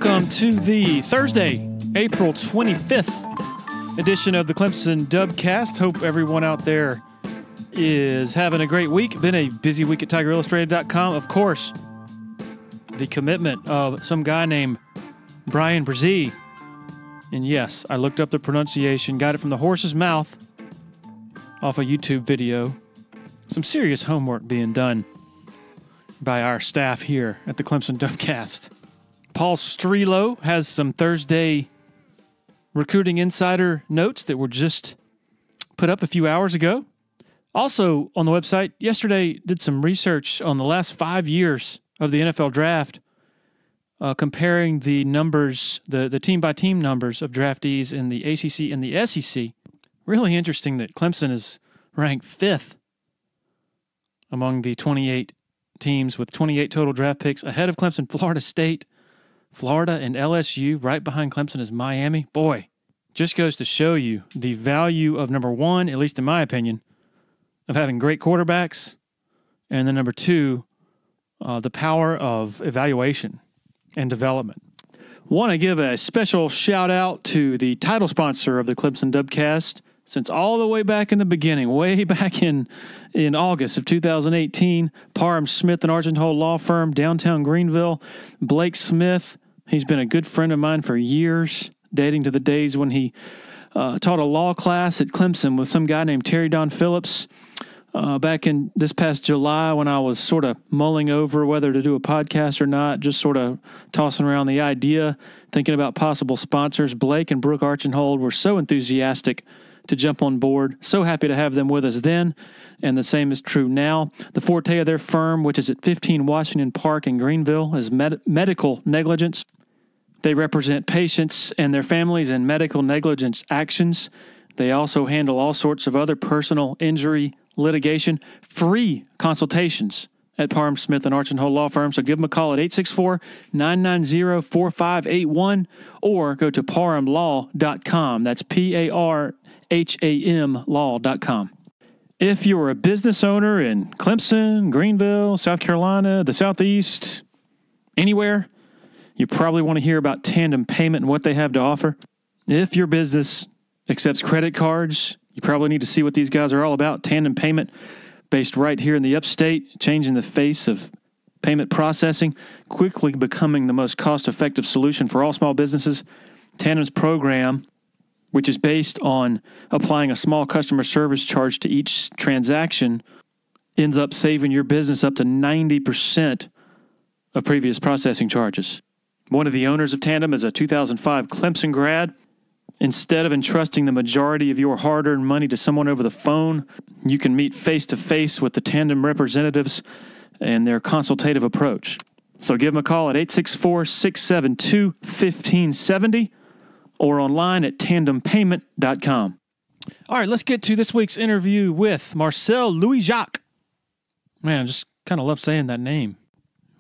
Welcome to the Thursday, April 25th edition of the Clemson Dubcast. Hope everyone out there is having a great week. Been a busy week at TigerIllustrated.com. Of course, the commitment of some guy named Brian Brzee. And yes, I looked up the pronunciation, got it from the horse's mouth off a YouTube video. Some serious homework being done by our staff here at the Clemson Dubcast. Paul Strelo has some Thursday recruiting insider notes that were just put up a few hours ago. Also on the website, yesterday did some research on the last 5 years of the NFL draft, comparing the numbers, the team-by-team numbers of draftees in the ACC and the SEC. Really interesting that Clemson is ranked 5th among the 28 teams with 28 total draft picks, ahead of Clemson, Florida State, Florida, and LSU. Right behind Clemson is Miami. Boy, just goes to show you the value of, number one, at least in my opinion, of having great quarterbacks, and then number two, the power of evaluation and development. Want to give a special shout out to the title sponsor of the Clemson Dubcast. Since all the way back in the beginning, way back in August of 2018, Parham Smith and Archenhold Law Firm, downtown Greenville. Blake Smith, he's been a good friend of mine for years, dating to the days when he taught a law class at Clemson with some guy named Terry Don Phillips. Back in this past July, when I was sort of mulling over whether to do a podcast or not, just sort of tossing around the idea, thinking about possible sponsors, Blake and Brooke Archenhold were so enthusiastic to jump on board. So happy to have them with us then, and the same is true now. The forte of their firm, which is at 15 Washington Park in Greenville, is medical negligence. They represent patients and their families in medical negligence actions. They also handle all sorts of other personal injury litigation, free consultations at Parham Smith and Archenhold Law Firm. So give them a call at 864-990-4581 or go to parhamlaw.com. That's PARHAM law.com. If you're a business owner in Clemson, Greenville, South Carolina, the Southeast, anywhere, you probably want to hear about Tandem Payment and what they have to offer. If your business accepts credit cards, you probably need to see what these guys are all about. Tandem Payment, based right here in the upstate, changing the face of payment processing, quickly becoming the most cost-effective solution for all small businesses. Tandem's program, which is based on applying a small customer service charge to each transaction, ends up saving your business up to 90% of previous processing charges. One of the owners of Tandem is a 2005 Clemson grad. Instead of entrusting the majority of your hard-earned money to someone over the phone, you can meet face-to-face with the Tandem representatives and their consultative approach. So give them a call at 864-672-1570 or online at tandempayment.com. All right, let's get to this week's interview with Marcel Louis-Jacques. Man, I just kind of love saying that name.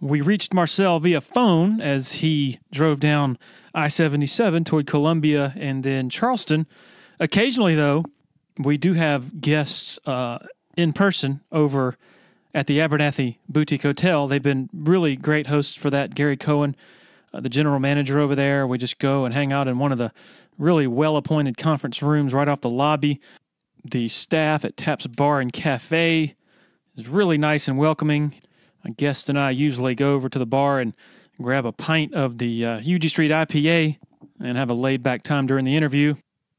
We reached Marcel via phone as he drove down I-77 toward Columbia and then Charleston. Occasionally, though, we do have guests in person over at the Abernathy Boutique Hotel. They've been really great hosts for that. Gary Cohen, the general manager over there. We just go and hang out in one of the really well-appointed conference rooms right off the lobby. The staff at Taps Bar and Cafe is really nice and welcoming. My guest and I usually go over to the bar and grab a pint of the UG Street IPA and have a laid-back time during the interview.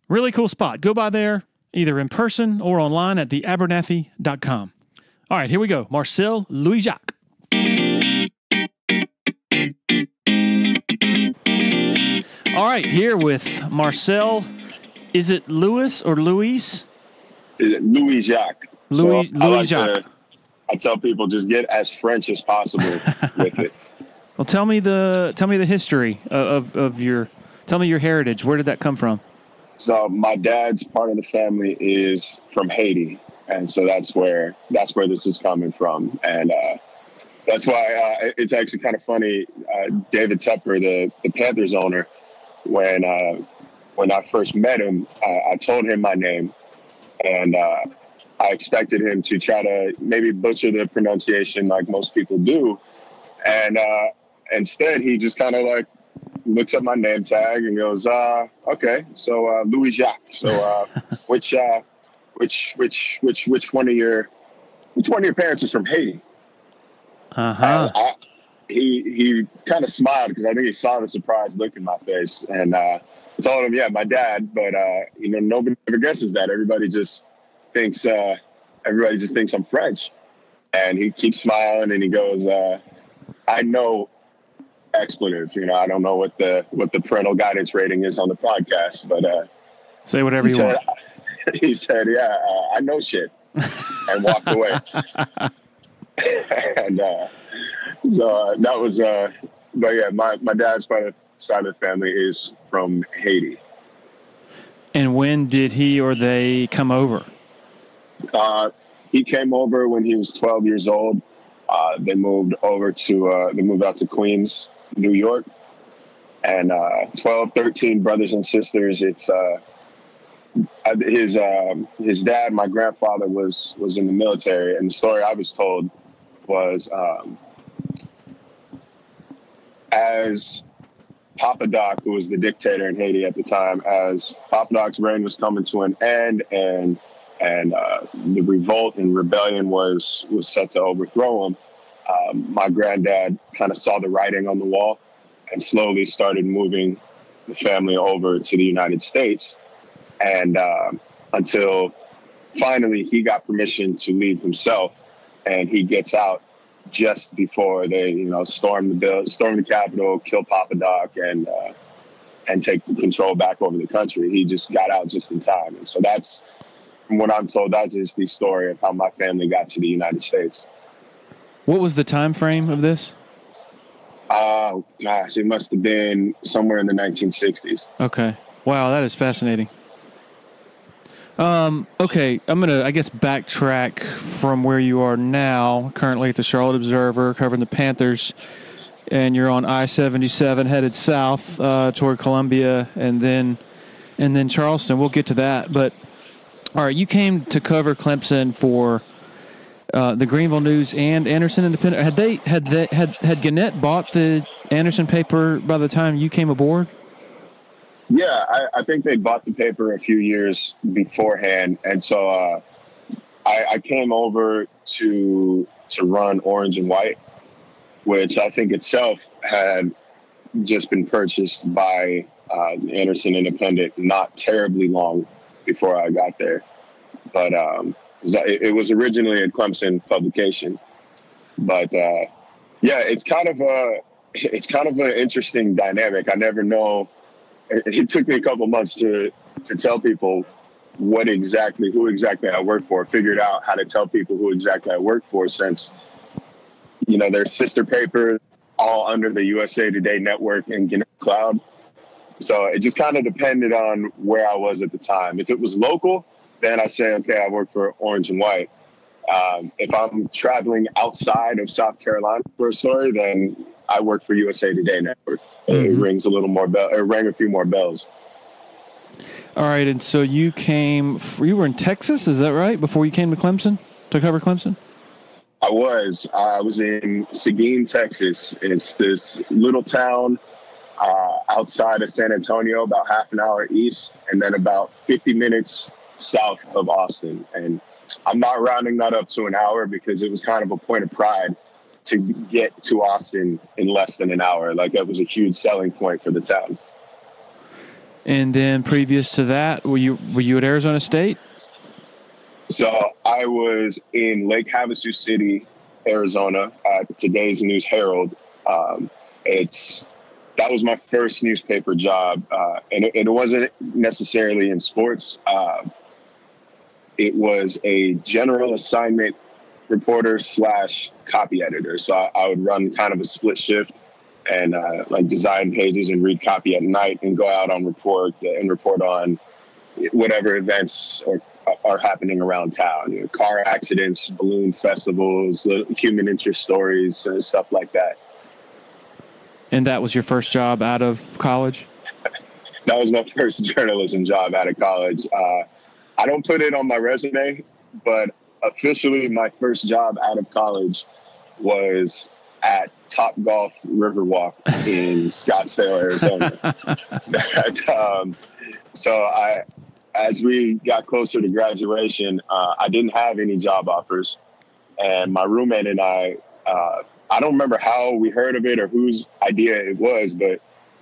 Really cool spot. Go by there, either in person or online at theabernathy.com. All right, here we go. Marcel Louis-Jacques. All right, here with Marcel. Is it Louis or Louis? Louis-Jacques. Louis-Jacques. I tell people just get as French as possible with it. Well, tell me the history of your heritage. Where did that come from? So my dad's part of the family is from Haiti, and so that's where this is coming from, and that's why it's actually kind of funny. David Tepper, the Panthers owner, when I first met him, I told him my name, and I expected him to try to maybe butcher the pronunciation like most people do. And instead, he just kind of like looks at my name tag and goes, okay, so Louis-Jacques. So which one of your parents is from Haiti? He kind of smiled because I think he saw the surprised look in my face, and I told him, yeah, my dad. But nobody ever guesses that. Everybody just thinks I'm French, and he keeps smiling and he goes, I know expletive. I don't know what the parental guidance rating is on the podcast, but say whatever you want. He said, yeah, I know shit, and walked away. And so that was, but yeah, my dad's side of the family is from Haiti. And when did he or they come over? He came over when he was 12 years old. They moved out to Queens, New York, and 12, 13 brothers and sisters. It's his dad, my grandfather, was in the military, and the story I was told was as Papa Doc, who was the dictator in Haiti at the time, as Papa Doc's reign was coming to an end, and the revolt and rebellion was set to overthrow him. My granddad kind of saw the writing on the wall and slowly started moving the family over to the United States, and until finally he got permission to leave himself, and he gets out just before they, storm the Capitol, kill Papa Doc, and take control back over the country. He just got out just in time, and so that's, from what I'm told, that is the story of how my family got to the United States. What was the time frame of this? Gosh, it must have been somewhere in the 1960s. Okay. Wow, that is fascinating. Okay, I'm going to, I guess, backtrack from where you are now, currently at the Charlotte Observer, covering the Panthers, and you're on I-77 headed south toward Columbia and then Charleston. We'll get to that. But, all right, you came to cover Clemson for the Greenville News and Anderson Independent. Had Gannett bought the Anderson paper by the time you came aboard? Yeah, I think they bought the paper a few years beforehand, and so I came over to run Orange and White, which I think itself had just been purchased by the Anderson Independent not terribly long before I got there, but it was originally a Clemson publication. But yeah, it's kind of an interesting dynamic. I never know. It took me a couple months to tell people who exactly I work for. Figured out how to tell people who exactly I work for, since their sister paper all under the USA Today network and Gannett Cloud. So it just kind of depended on where I was at the time. If it was local, then I say, okay, I work for Orange and White. If I'm traveling outside of South Carolina for a story, then I work for USA Today Network. It rings a little more bell. It rang a few more bells. All right, and so you were in Texas, is that right? Before you came to Clemson to cover Clemson? I was in Seguin, Texas. It's this little town outside of San Antonio, about half an hour east, and then about 50 minutes south of Austin. And I'm not rounding that up to an hour because it was kind of a point of pride to get to Austin in less than an hour. Like, that was a huge selling point for the town. And then previous to that, were you at Arizona State? So I was in Lake Havasu City, Arizona, at today's News Herald. That was my first newspaper job, and it wasn't necessarily in sports. It was a general assignment reporter / copy editor. So I would run kind of a split shift and design pages and read copy at night and go out on report on whatever events are happening around town. Car accidents, balloon festivals, human interest stories, and stuff like that. And that was your first job out of college? That was my first journalism job out of college. I don't put it on my resume, but officially my first job out of college was at Top Golf Riverwalk in Scottsdale, Arizona. As we got closer to graduation, I didn't have any job offers. And my roommate and I don't remember how we heard of it or whose idea it was, but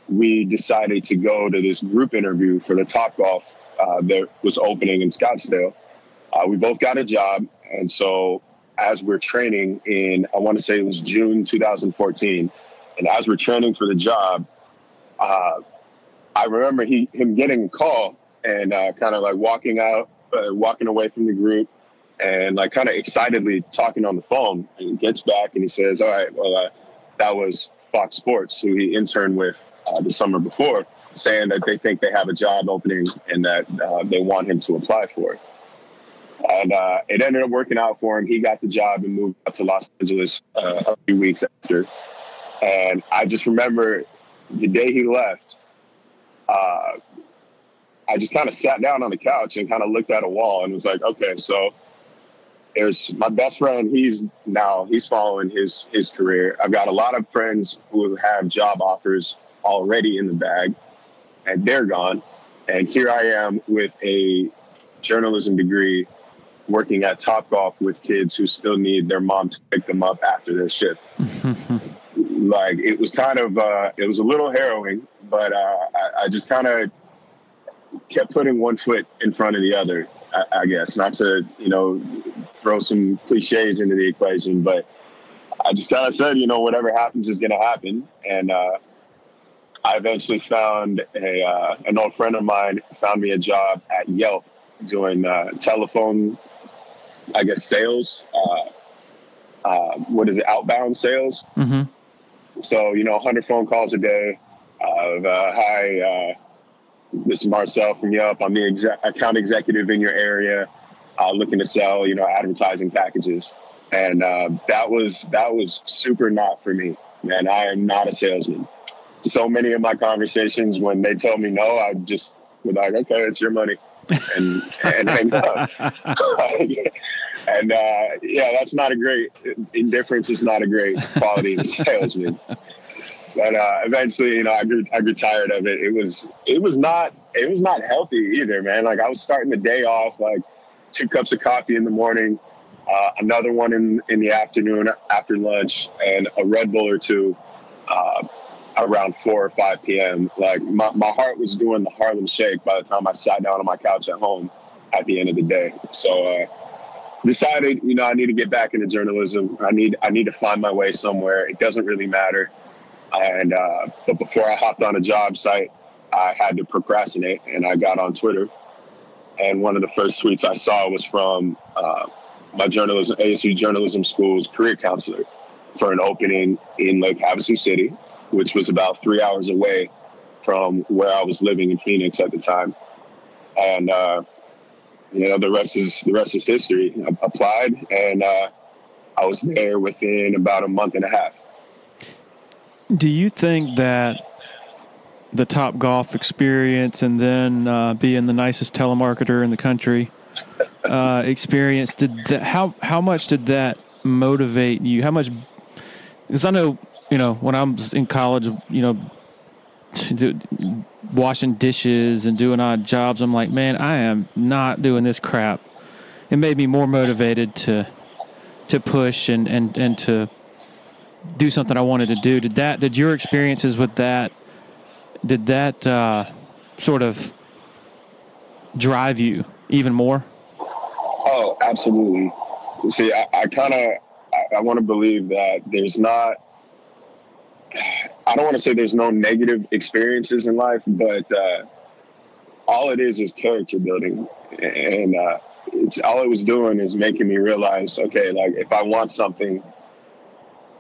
we decided to go to this group interview for the Top Golf that was opening in Scottsdale. We both got a job. And so as we're training I want to say it was June 2014. And as we're training for the job, I remember him getting a call and kind of like walking away from the group and like kind of excitedly talking on the phone. And he gets back and he says, all right, well, that was Fox Sports, who he interned with the summer before, saying that they think they have a job opening and that they want him to apply for it. And it ended up working out for him. He got the job and moved out to Los Angeles a few weeks after. And I just remember the day he left, I just kind of sat down on the couch and kind of looked at a wall and was like, okay, so there's my best friend. He's following his career. I've got a lot of friends who have job offers already in the bag, and they're gone. And here I am with a journalism degree working at Top Golf with kids who still need their mom to pick them up after their shift. Like, it was kind of, it was a little harrowing, but I just kind of kept putting one foot in front of the other, I guess. Not to, throw some cliches into the equation, but I just kind of said, whatever happens is going to happen. And I eventually found an old friend of mine found me a job at Yelp doing telephone, I guess, sales. Outbound sales? Mm-hmm. So, 100 phone calls a day of, hi, this is Marcel from Yelp. I'm the account executive in your area, looking to sell, advertising packages. And that was super not for me, man. I am not a salesman. So many of my conversations, when they told me no, I just was like, okay, it's your money. And hang up. Yeah, that's not a great, indifference is not a great quality of a salesman. But eventually, I grew tired of it. It was not healthy either, man. Like, I was starting the day off like 2 cups of coffee in the morning, another one in the afternoon after lunch, and a Red Bull or two around 4 or 5 p.m. Like, my heart was doing the Harlem Shake by the time I sat down on my couch at home at the end of the day. So decided, I need to get back into journalism. I need to find my way somewhere. It doesn't really matter. And but before I hopped on a job site, I had to procrastinate, and I got on Twitter. And one of the first tweets I saw was from my ASU journalism school's career counselor for an opening in Lake Havasu City, which was about 3 hours away from where I was living in Phoenix at the time. And the rest is history. I applied, and I was there within about a month and a half. Do you think that the Top Golf experience and then being the nicest telemarketer in the country experience, how much did that motivate you? How much? Because I know, when I was in college, washing dishes and doing odd jobs, I'm like, man, I am not doing this crap. It made me more motivated to push and to do something I wanted to do. Did your experiences with that, sort of drive you even more? Oh, absolutely. See, I want to believe that there's not, I don't want to say there's no negative experiences in life, but all it is character building. And it's all it was doing is making me realize, okay, like, if I want something,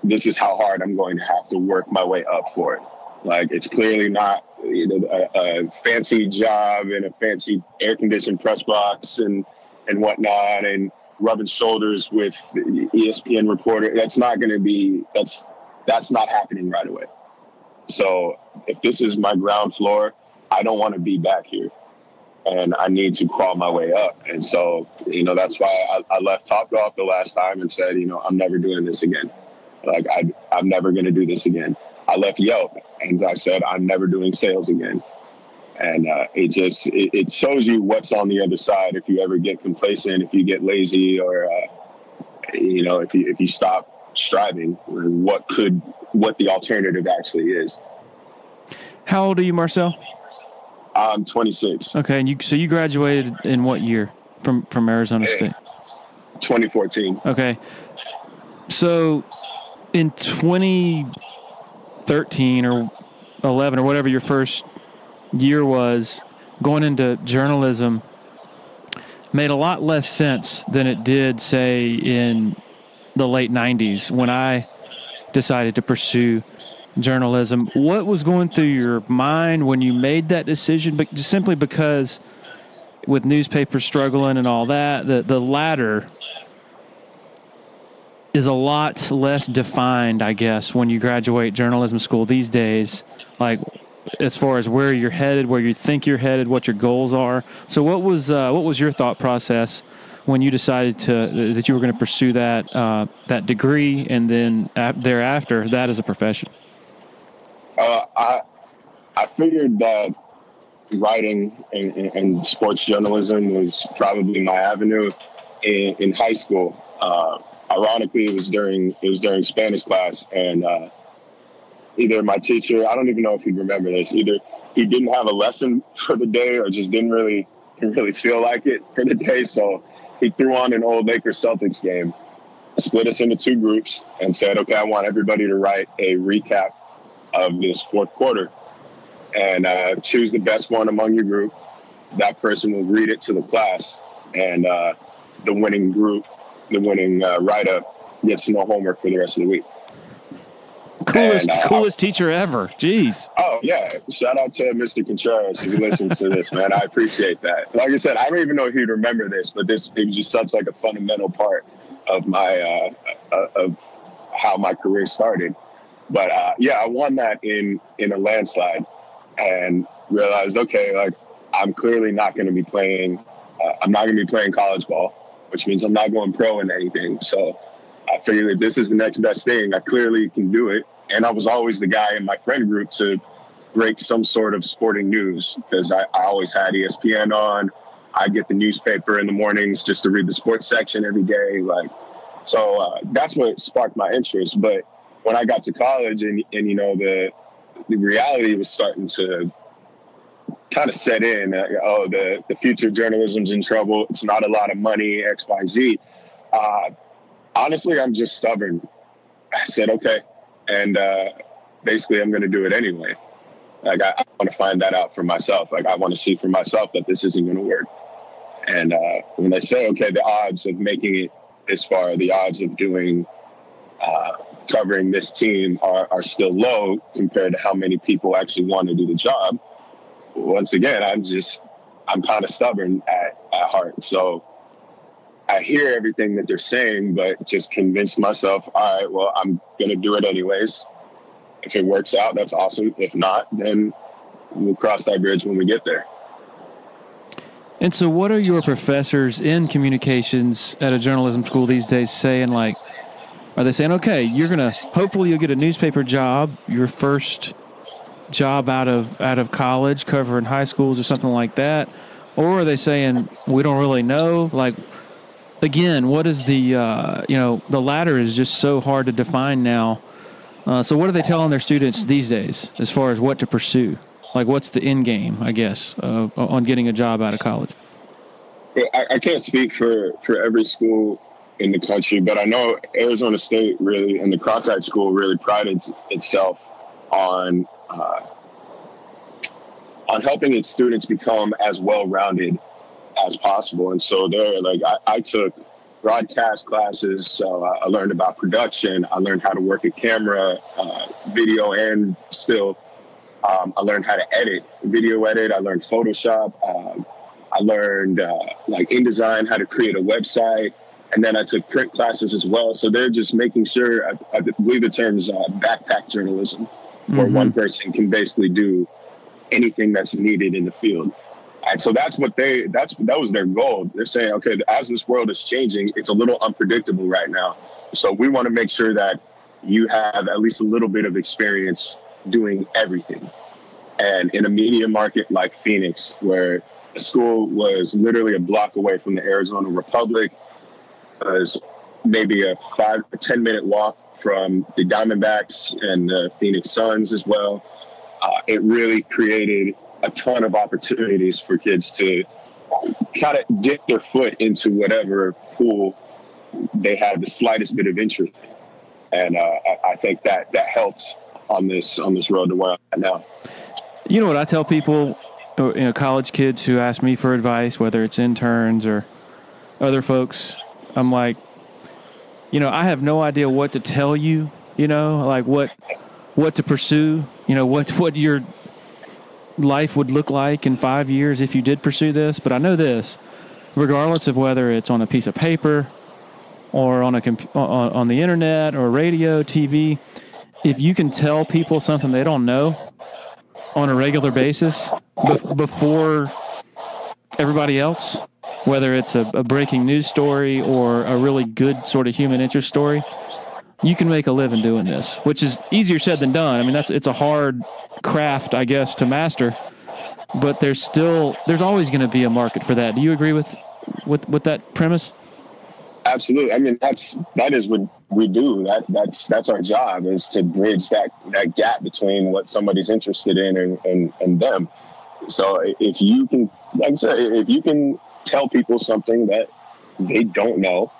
this is how hard I'm going to have to work my way up for it. Like, it's clearly not a fancy job in a fancy air-conditioned press box and whatnot, and rubbing shoulders with the ESPN reporter. That's not happening right away. So if this is my ground floor, I don't want to be back here, and I need to crawl my way up. And so, that's why I left Top Golf the last time and said, I'm never doing this again. Like, I'm never going to do this again. I left Yelp and I said, I'm never doing sales again. And it shows you what's on the other side. If you ever get complacent, if you get lazy, or, if you stop striving, what the alternative actually is. How old are you, Marcel? I'm 26. Okay. And so you graduated in what year from Arizona State? 2014. Okay. So in 2013 or 11 or whatever your first year was, going into journalism made a lot less sense than it did, say, in the late 90s when I decided to pursue journalism. What was going through your mind when you made that decision? But just simply because with newspapers struggling and all that, the ladder is a lot less defined, I guess, when you graduate journalism school these days, like as far as where you're headed, where you think you're headed, what your goals are. So what was your thought process when you decided that you were going to pursue that degree, and then thereafter that as a profession? I figured that writing and sports journalism was probably my avenue in high school. Ironically, it was during Spanish class, and either my teacher, I don't even know if he'd remember this, either he didn't have a lesson for the day or just didn't really feel like it for the day. So he threw on an old Lakers Celtics game, split us into two groups, and said, okay, I want everybody to write a recap of this fourth quarter, and choose the best one among your group. That person will read it to the class, and the winning write-up gets no homework for the rest of the week. Coolest teacher ever. Jeez. Oh, yeah. Shout out to Mr. Contreras who listens to this, man. I appreciate that. Like I said, I don't even know if he'd remember this, but it was just such like a fundamental part of my of how my career started. But I won that in a landslide, and realized, okay, like I'm clearly not going to be playing. I'm not going to be playing college ball, which means I'm not going pro in anything. So I figured that this is the next best thing. I clearly can do it. And I was always the guy in my friend group to break some sort of sporting news, because I always had ESPN on. I get the newspaper in the mornings just to read the sports section every day. So that's what sparked my interest. But when I got to college and the reality was starting to kind of set in, the future of journalism's in trouble. It's not a lot of money, X, Y, Z. Honestly, I'm just stubborn. I said, okay. And basically I'm going to do it anyway. Like, I want to find that out for myself. Like, I want to see for myself that this isn't going to work. And when they say, okay, the odds of making it this far, the odds of doing covering this team are still low compared to how many people actually want to do the job. Once again, I'm kind of stubborn at heart. So I hear everything that they're saying, but just convinced myself, all right, well, I'm going to do it anyways. If it works out, that's awesome. If not, then we'll cross that bridge when we get there. And so what are your professors in communications at a journalism school these days saying? Like, are they saying, okay, hopefully you'll get a newspaper job, your first job out of college, covering high schools or something like that? Or are they saying, we don't really know? Like, again, what is the ladder is just so hard to define now. So what are they telling their students these days as far as what to pursue? Like, what's the end game, I guess, on getting a job out of college? I can't speak for every school in the country, but I know Arizona State really, and the Cronkite School really prided itself on helping its students become as well-rounded as possible. And so I took broadcast classes, so I learned about production. I learned how to work a camera, video and still. I learned how to video edit. I learned Photoshop. I learned InDesign, how to create a website. And then I took print classes as well. So they're just making sure, I believe the term is backpack journalism, where one person can basically do anything that's needed in the field. And so that was their goal. They're saying, okay, as this world is changing, it's a little unpredictable right now. So we want to make sure that you have at least a little bit of experience doing everything. And in a media market like Phoenix, where the school was literally a block away from the Arizona Republic, was maybe a 5 to 10 minute walk from the Diamondbacks and the Phoenix Suns as well. It really created a ton of opportunities for kids to kind of dip their foot into whatever pool they had the slightest bit of interest in. And I think that helps on this road to where I'm at now. You know what I tell people, college kids who ask me for advice, whether it's interns or other folks, I'm like, I have no idea what to tell you, like what to pursue, what your life would look like in 5 years if you did pursue this. But I know this, regardless of whether it's on a piece of paper or on on the internet or radio, TV, if you can tell people something they don't know on a regular basis before everybody else, whether it's a breaking news story or a really good sort of human interest story, you can make a living doing this, which is easier said than done. I mean, it's a hard craft, I guess, to master, but there's always going to be a market for that. Do you agree with that premise? Absolutely. I mean, that is what we do. That's our job, is to bridge that gap between what somebody's interested in and them. So if you can, like I said, if you can tell people something that they don't know,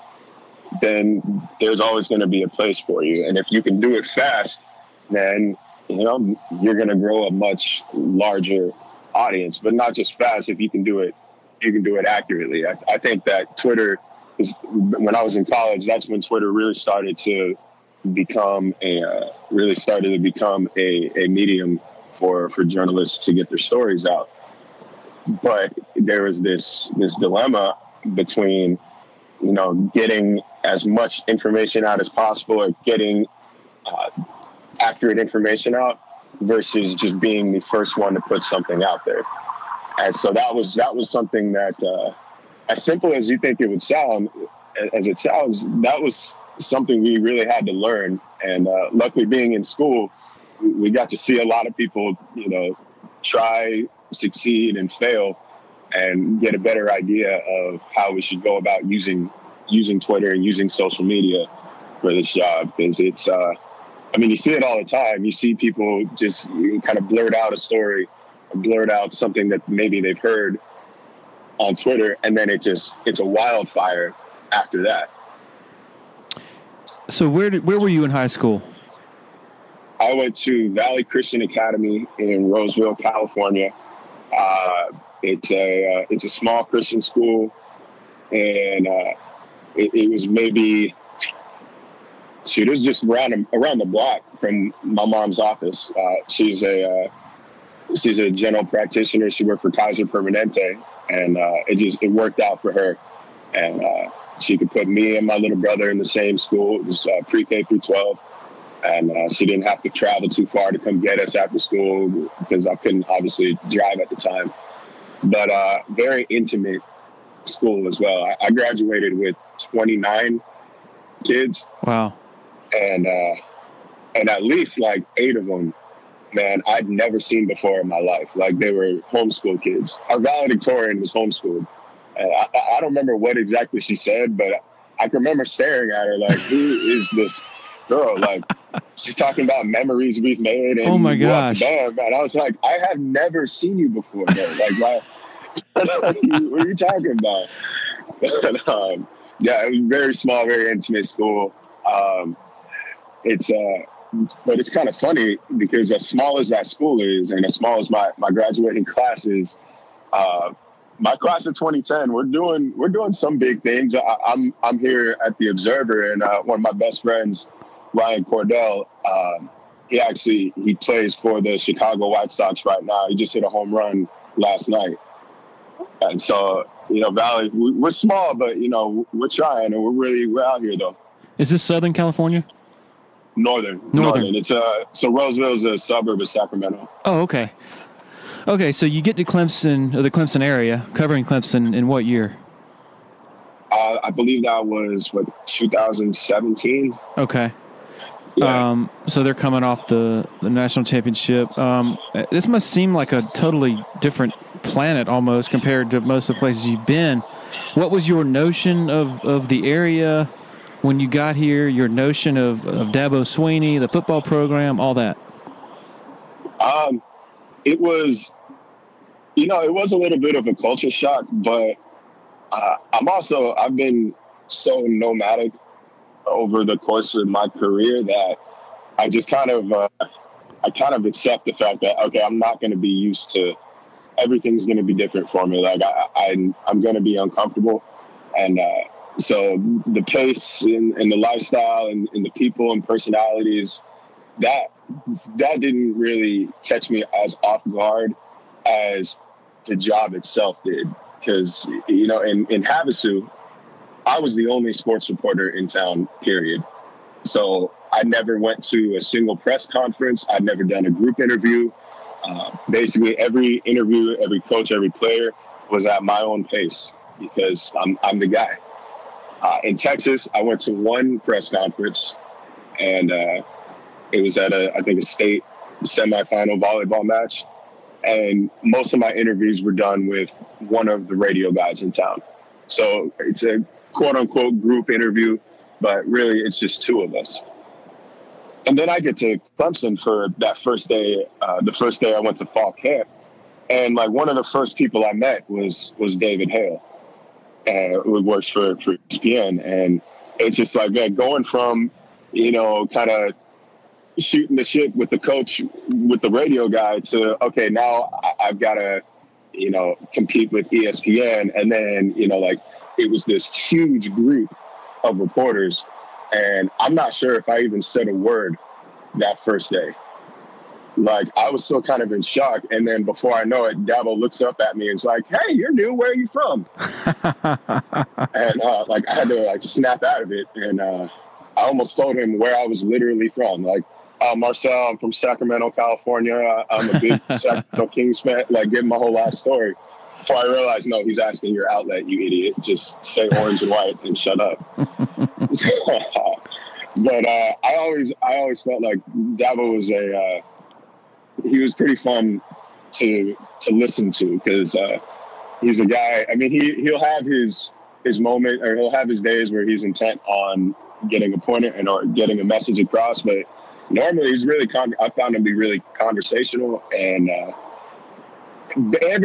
then there's always going to be a place for you. And if you can do it fast, then, you're going to grow a much larger audience, but not just fast. If you can do it accurately. I think that Twitter is, when I was in college, that's when Twitter really started to become a medium for journalists to get their stories out. But there was this dilemma between, getting as much information out as possible or getting accurate information out versus just being the first one to put something out there. And so that was something that, as simple as you think it would sound, as it sounds, that was something we really had to learn. And luckily, being in school, we got to see a lot of people, try, succeed, and fail, and get a better idea of how we should go about using Twitter and using social media for this job. Because it's, you see it all the time. You see people just kind of blurt out a story, or blurt out something that maybe they've heard on Twitter, and then it's a wildfire after that. So where were you in high school? I went to Valley Christian Academy in Roseville, California. It's a small Christian school, and it was maybe, it was just around the block from my mom's office. She's a general practitioner. She worked for Kaiser Permanente, and it worked out for her. And she could put me and my little brother in the same school. It was pre-K through 12. And she didn't have to travel too far to come get us after school, because I couldn't obviously drive at the time. But very intimate school as well. I graduated with 29 kids. Wow. And at least like 8 of them, man, I'd never seen before in my life. Like, they were homeschool kids. Our valedictorian was homeschooled. And I don't remember what exactly she said, but I can remember staring at her like, who is this girl? Like, she's talking about memories we've made. And oh my gosh. Man, I was like, I have never seen you before, man. Like, what are you talking about? But, yeah, it was very small, very intimate school. But it's kind of funny, because as small as that school is, and as small as my graduating class is, my class of 2010, we're doing some big things. I'm here at the Observer, and one of my best friends, Ryan Cordell, he plays for the Chicago White Sox right now. He just hit a home run last night. And so, Valley, we're small, but, we're trying, and we're out here, though. Is this Southern California? Northern. It's so Roseville is a suburb of Sacramento. Oh, okay. Okay, so you get to Clemson, or the Clemson area, covering Clemson in what year? I believe that was 2017. Okay. Yeah. So they're coming off the national championship. This must seem like a totally different planet almost compared to most of the places you've been. What was your notion of the area when you got here, your notion of Dabo Swinney, the football program, all that? It was, it was a little bit of a culture shock, but I've been so nomadic over the course of my career that I just kind of accept the fact that, okay, I'm not going to be used to, everything's going to be different for me. Like I'm going to be uncomfortable. And so the pace and the lifestyle and the people and personalities, that didn't really catch me as off guard as the job itself did. Because, in Havasu, I was the only sports reporter in town, period. So I never went to a single press conference. I'd never done a group interview. Basically, every interview, every coach, every player was at my own pace because I'm the guy. In Texas, I went to one press conference, and it was at I think a state semifinal volleyball match. And most of my interviews were done with one of the radio guys in town. So it's a quote unquote group interview, but really it's just two of us. And then I get to Clemson for that first day, the first day I went to fall camp. And like one of the first people I met was David Hale, who works for ESPN. And it's just like, man, going from, kind of shooting the shit with the coach, with the radio guy to, okay, now I've got to, compete with ESPN. And then, it was this huge group of reporters. And I'm not sure if I even said a word that first day. Like, I was still kind of in shock. And then before I know it, Dabo looks up at me and is like, hey, you're new. Where are you from? And I had to snap out of it. And I almost told him where I was literally from. Like, Marcel, I'm from Sacramento, California. I'm a big Sacramento Kings fan. Like, give him my whole life story. Before I realized, no, he's asking your outlet, you idiot. Just say orange and white and shut up. But I always felt like Dabo was he was pretty fun to listen to because he's a guy. I mean, he'll have his moment, or he'll have his days where he's intent on getting a point or getting a message across, but normally he's really I found him to be really conversational, and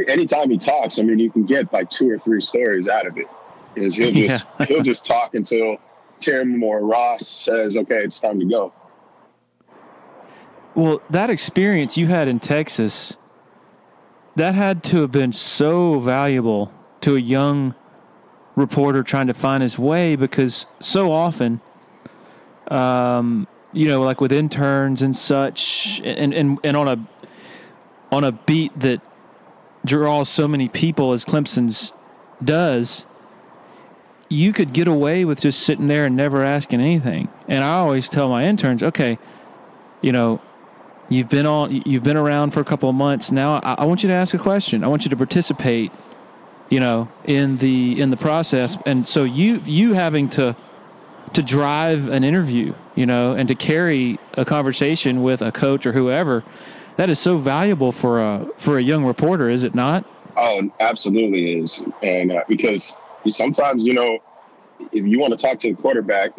anytime he talks, I mean, you can get like 2 or 3 stories out of it. Because he'll just talk until Tim or Ross says, okay, it's time to go. Well, that experience you had in Texas, that had to have been so valuable to a young reporter trying to find his way, because so often, like with interns and such, and on a beat that draws so many people as Clemson's does, you could get away with just sitting there and never asking anything. And I always tell my interns, okay, you've been around for a couple of months now. I want you to ask a question. I want you to participate, in the process. And so you having to drive an interview, and to carry a conversation with a coach or whoever, that is so valuable for a young reporter, is it not? Oh, absolutely is. And because sometimes, if you want to talk to the quarterback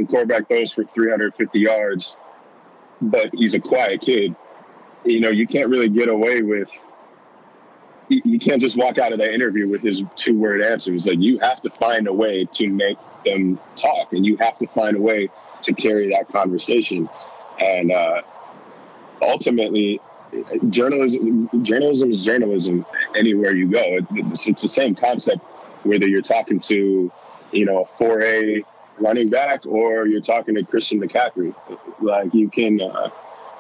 throws for 350 yards, but he's a quiet kid. You can't really get away with, you can't just walk out of that interview with his 2-word answers. Like, you have to find a way to make them talk, and you have to find a way to carry that conversation. And ultimately, journalism is journalism anywhere you go. It's the same concept, whether you're talking to, a 4A running back or you're talking to Christian McCaffrey. Like, you can,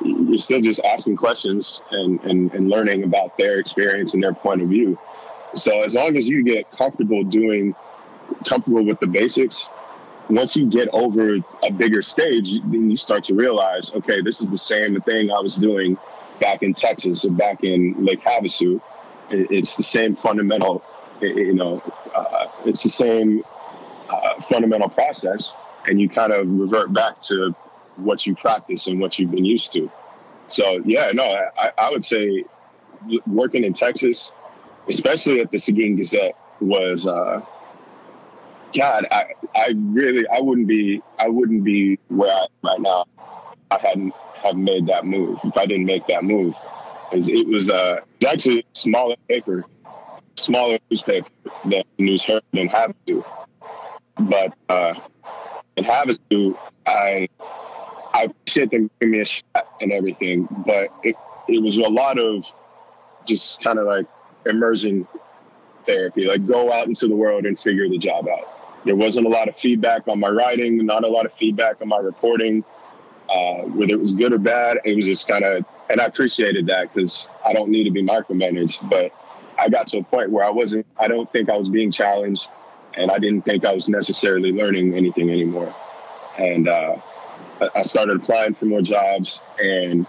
you're still just asking questions and learning about their experience and their point of view. So as long as you get comfortable with the basics, once you get over a bigger stage, then you start to realize, okay, this is the same thing I was doing back in Texas or back in Lake Havasu. It's the same fundamental, it's the same fundamental process, and you kind of revert back to what you practice and what you've been used to. So, yeah, no, I would say working in Texas, especially at the Seguin Gazette, was, God, I wouldn't be where I am right now if I hadn't have made that move, if I didn't make that move. It was actually a smaller newspaper than News Herald in Havasu. But in Havasu, I appreciate them giving me a shot and everything, but it was a lot of just kind of like immersion therapy, like go out into the world and figure the job out. There wasn't a lot of feedback on my writing, not a lot of feedback on my reporting, whether it was good or bad. It was just kind of, and I appreciated that because I don't need to be micromanaged, but I got to a point where I don't think I was being challenged, and I didn't think I was necessarily learning anything anymore. And I started applying for more jobs, and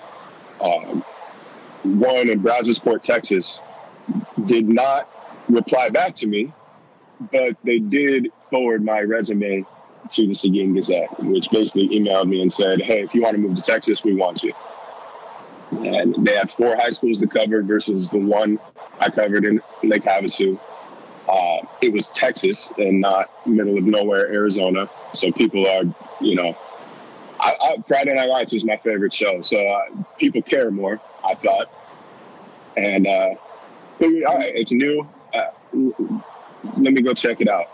one in Brazosport, Texas, did not reply back to me, but they did forward my resume to the Seguin Gazette, which basically emailed me and said, hey, if you want to move to Texas, we want you. And they had 4 high schools to cover versus the one I covered in Lake Havasu. It was Texas and not middle of nowhere, Arizona. So people are, Friday Night Lights is my favorite show. So people care more, I thought. And figured, all right, it's new. Let me go check it out.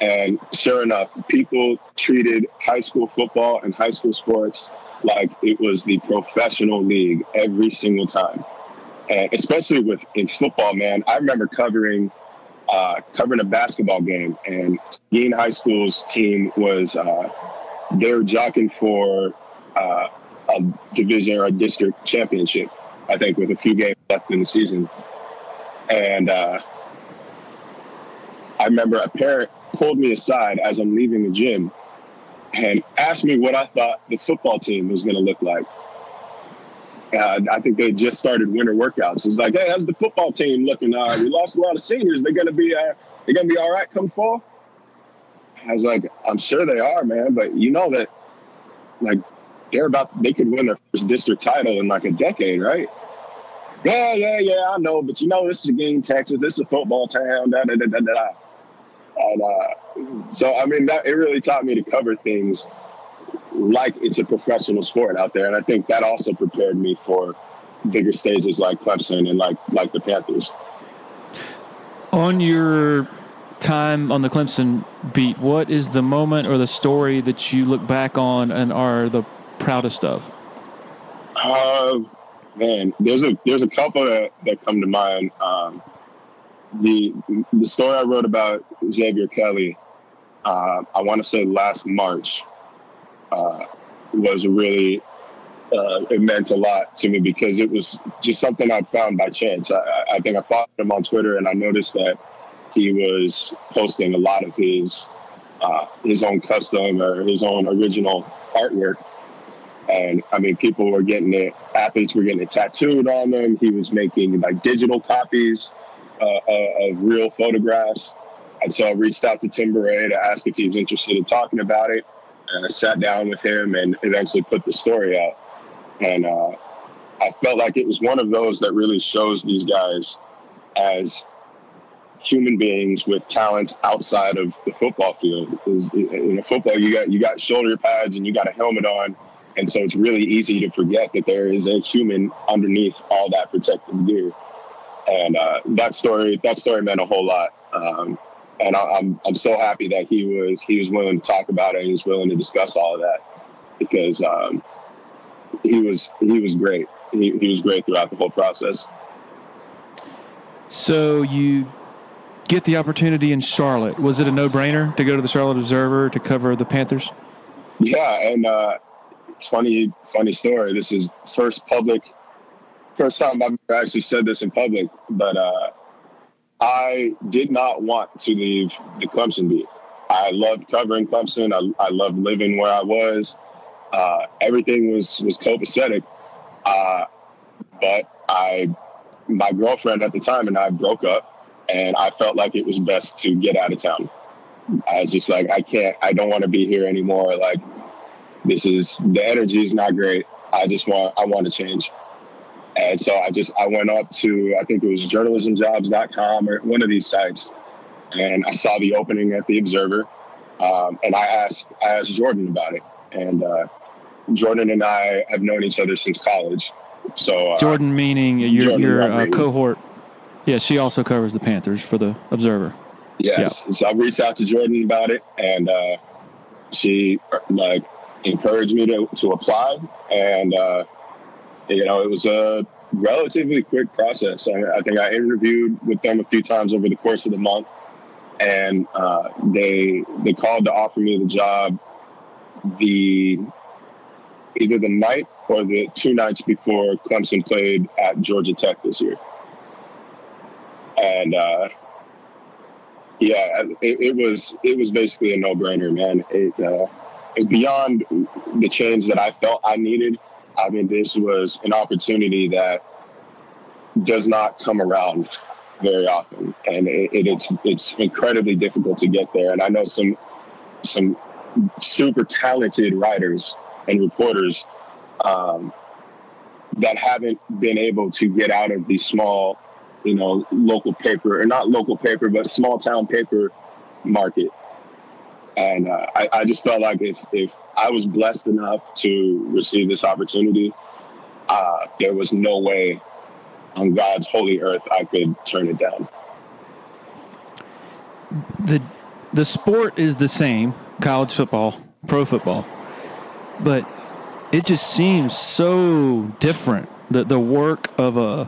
And sure enough, people treated high school football and high school sports like it was the professional league every single time. And especially in football, man, I remember covering a basketball game, and Seguin High School's team was, they were jockeying for a division or a district championship, I think, with a few games left in the season. And I remember a parent pulled me aside as I'm leaving the gym and asked me what I thought the football team was going to look like. I think they just started winter workouts. It was like, hey, how's the football team looking? We lost a lot of seniors. They're going to be all right come fall? I was like, I'm sure they are, man. But you know that, like, they could win their first district title in like a decade, right? Yeah, I know. But this is Seguin, Texas. This is a football town, da-da-da-da-da. And so, I mean, it really taught me to cover things like it's a professional sport out there. And I think that also prepared me for bigger stages like Clemson and like the Panthers. On your time on the Clemson beat, what is the moment or the story that you look back on and are the proudest of? Man, there's a couple that come to mind. The story I wrote about Xavier Kelly, I want to say last March, was really, it meant a lot to me because it was just something I found by chance. I think I followed him on Twitter, and I noticed that he was posting a lot of his own custom or his own original artwork. And I mean, people were getting it, athletes were getting it tattooed on them. He was making like digital copies of real photographs. And so I reached out to Tim Beret to ask if he's interested in talking about it. And I sat down with him and eventually put the story out. And I felt like it was one of those that really shows these guys as human beings with talents outside of the football field. Because in football, you got shoulder pads and you got a helmet on. And so it's really easy to forget that there is a human underneath all that protective gear. And that story meant a whole lot. And I'm so happy that he was willing to talk about it and he was willing to discuss all of that because he was great. He was great throughout the whole process. So you get the opportunity in Charlotte. Was it a no-brainer to go to the Charlotte Observer to cover the Panthers? Yeah, and funny story. This is first time I've actually said this in public, but I did not want to leave the Clemson beat. I loved covering Clemson. I loved living where I was. Everything was copacetic. But my girlfriend at the time and I broke up, and I felt like it was best to get out of town. I was just like, I don't want to be here anymore. Like, the energy is not great. I want to change. And so I went up to, I think it was journalismjobs.com or one of these sites, and I saw the opening at the Observer. And I asked Jordan about it. And Jordan and I have known each other since college. So Jordan meaning your cohort. Yeah, she also covers the Panthers for the Observer. Yes. Yeah. So I reached out to Jordan about it, and she encouraged me to apply. And it was a relatively quick process. I think I interviewed with them a few times over the course of the month, and they called to offer me the job either the night or the 2 nights before Clemson played at Georgia Tech this year. And it was basically a no-brainer, man. It's beyond the change that I felt I needed. I mean, this was an opportunity that does not come around very often, and it's incredibly difficult to get there. And I know some super talented writers and reporters that haven't been able to get out of the small, local paper, or not local paper, but small town paper market. And I just felt like if I was blessed enough to receive this opportunity, there was no way on God's holy earth I could turn it down. The sport is the same, college football, pro football, but it just seems so different. The work of an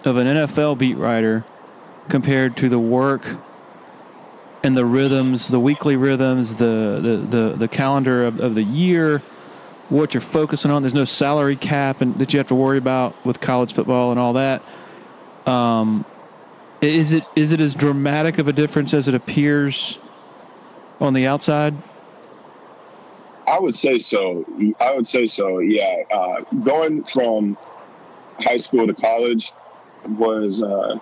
NFL beat writer compared to the work and the rhythms, the weekly rhythms, the calendar of the year, what you're focusing on. There's no salary cap that you have to worry about with college football and all that. Is it as dramatic of a difference as it appears on the outside? I would say so. Yeah. Going from high school to college was a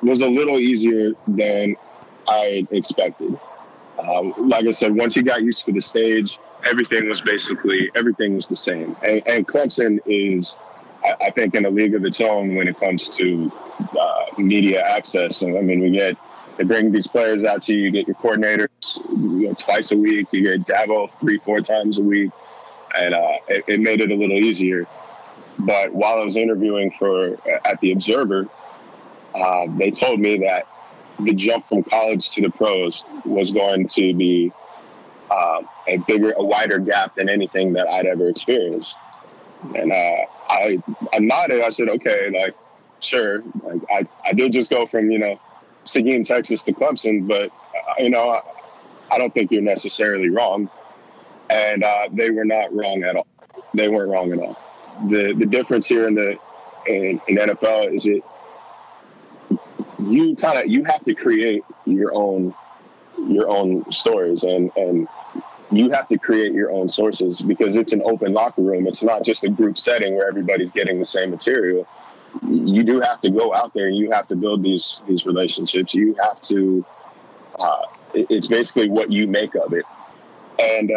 little easier than I expected. Like I said, once you got used to the stage, everything was the same. And Clemson is, I think, in a league of its own when it comes to media access. And I mean, they bring these players out to you. You get your coordinators twice a week. You get Dabo 3-4 times a week. And it made it a little easier. But while I was interviewing at the Observer, they told me that the jump from college to the pros was going to be a wider gap than anything that I'd ever experienced. And I nodded. I said, okay, sure. I did just go from, Seguin, Texas to Clemson, but, I don't think you're necessarily wrong. And they were not wrong at all. They weren't wrong at all. The difference here in NFL is you have to create your own stories and you have to create your own sources because it's an open locker room. It's not just a group setting where everybody's getting the same material. You do have to go out there and you have to build these relationships. You have to, it's basically what you make of it. And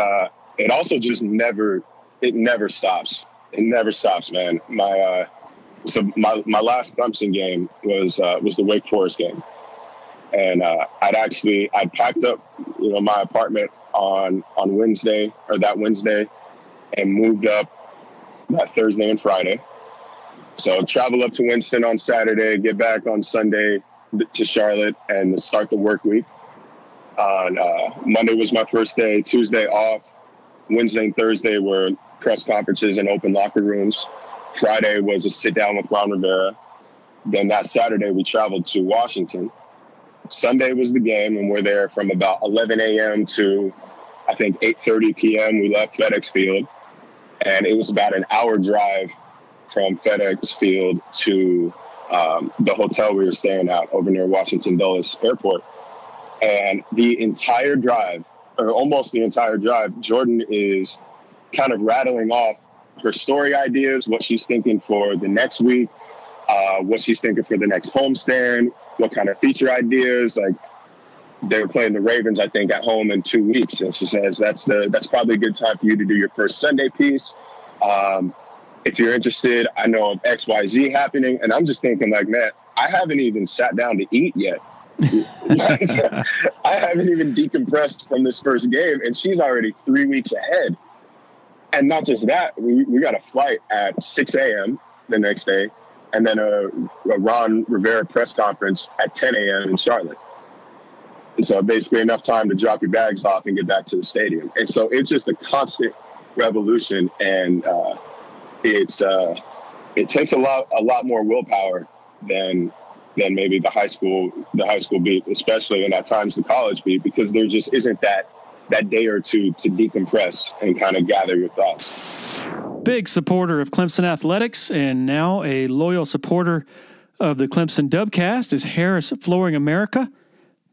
it also just never stops. It never stops, man. My last Clemson game was the Wake Forest game. And I'd packed up, my apartment on Wednesday or that Wednesday and moved up that Thursday and Friday. So travel up to Winston on Saturday, get back on Sunday to Charlotte and start the work week. On Monday was my first day, Tuesday off. Wednesday and Thursday were press conferences and open locker rooms. Friday was a sit down with Ron Rivera. Then that Saturday we traveled to Washington. Sunday was the game, and we're there from about 11 a.m. to, I think, 8:30 p.m. We left FedEx Field, and it was about an hour drive from FedEx Field to the hotel we were staying at over near Washington Dulles Airport. And the entire drive, or almost the entire drive, Jordan is kind of rattling off her story ideas, what she's thinking for the next week, what she's thinking for the next homestand, what kind of feature ideas. they were playing the Ravens, I think, at home in 2 weeks. And she says, that's probably a good time for you to do your first Sunday piece. If you're interested, I know of XYZ happening. And I'm just thinking like, man, I haven't even sat down to eat yet. I haven't even decompressed from this first game, and she's already 3 weeks ahead. And not just that, we got a flight at 6 a.m. the next day, and then a Ron Rivera press conference at 10 a.m. in Charlotte. And so basically enough time to drop your bags off and get back to the stadium. And so it's just a constant revolution, and it takes a lot more willpower than maybe the high school beat, especially, and at times the college beat, because there just isn't that day or two to decompress and kind of gather your thoughts. Big supporter of Clemson athletics and now a loyal supporter of the Clemson Dubcast is Harris Flooring America.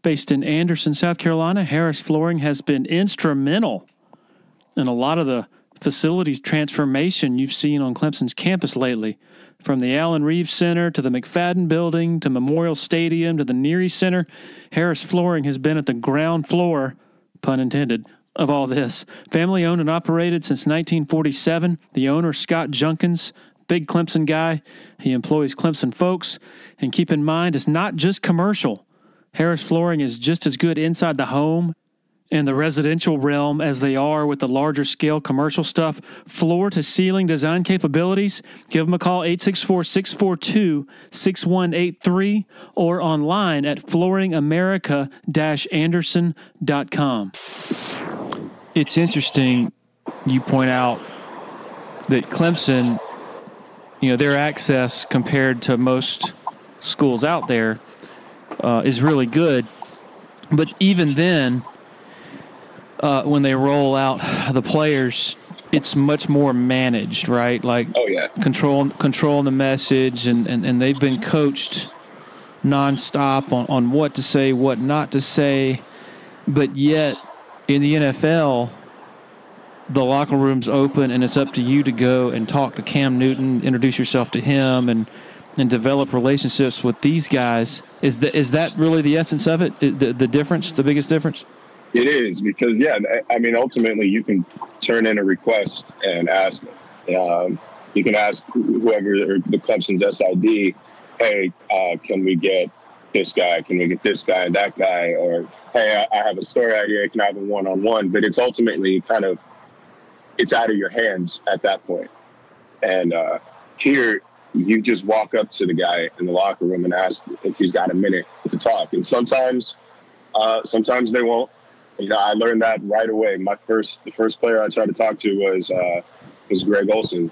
Based in Anderson, South Carolina, Harris Flooring has been instrumental in a lot of the facilities transformation you've seen on Clemson's campus lately. From the Allen Reeves Center to the McFadden Building to Memorial Stadium to the Neary Center, Harris Flooring has been at the ground floor, pun intended, of all this. Family owned and operated since 1947. The owner, Scott Junkins, big Clemson guy. He employs Clemson folks. And keep in mind, it's not just commercial. Harris Flooring is just as good inside the home and the residential realm as they are with the larger scale commercial stuff. Floor to ceiling design capabilities. Give them a call, 864-642-6183 or online at flooringamerica-anderson.com. It's interesting you point out that Clemson, their access compared to most schools out there is really good. But even then, when they roll out the players, it's much more managed, right? Like, oh yeah, controlling the message, and they've been coached nonstop on what to say, what not to say. But yet, in the NFL, the locker room's open, and it's up to you to go and talk to Cam Newton, introduce yourself to him, and develop relationships with these guys. Is that really the essence of it? The difference, the biggest difference? It is, because, I mean, ultimately you can turn in a request and ask. You can ask whoever, or the Clemson's SID, hey, can we get this guy? Can we get this guy and that guy? Or, hey, I have a story idea. Can I have a one-on-one? But it's ultimately kind of, it's out of your hands at that point. And here, you just walk up to the guy in the locker room and ask if he's got a minute to talk. And sometimes they won't. I learned that right away. The first player I tried to talk to was Greg Olson.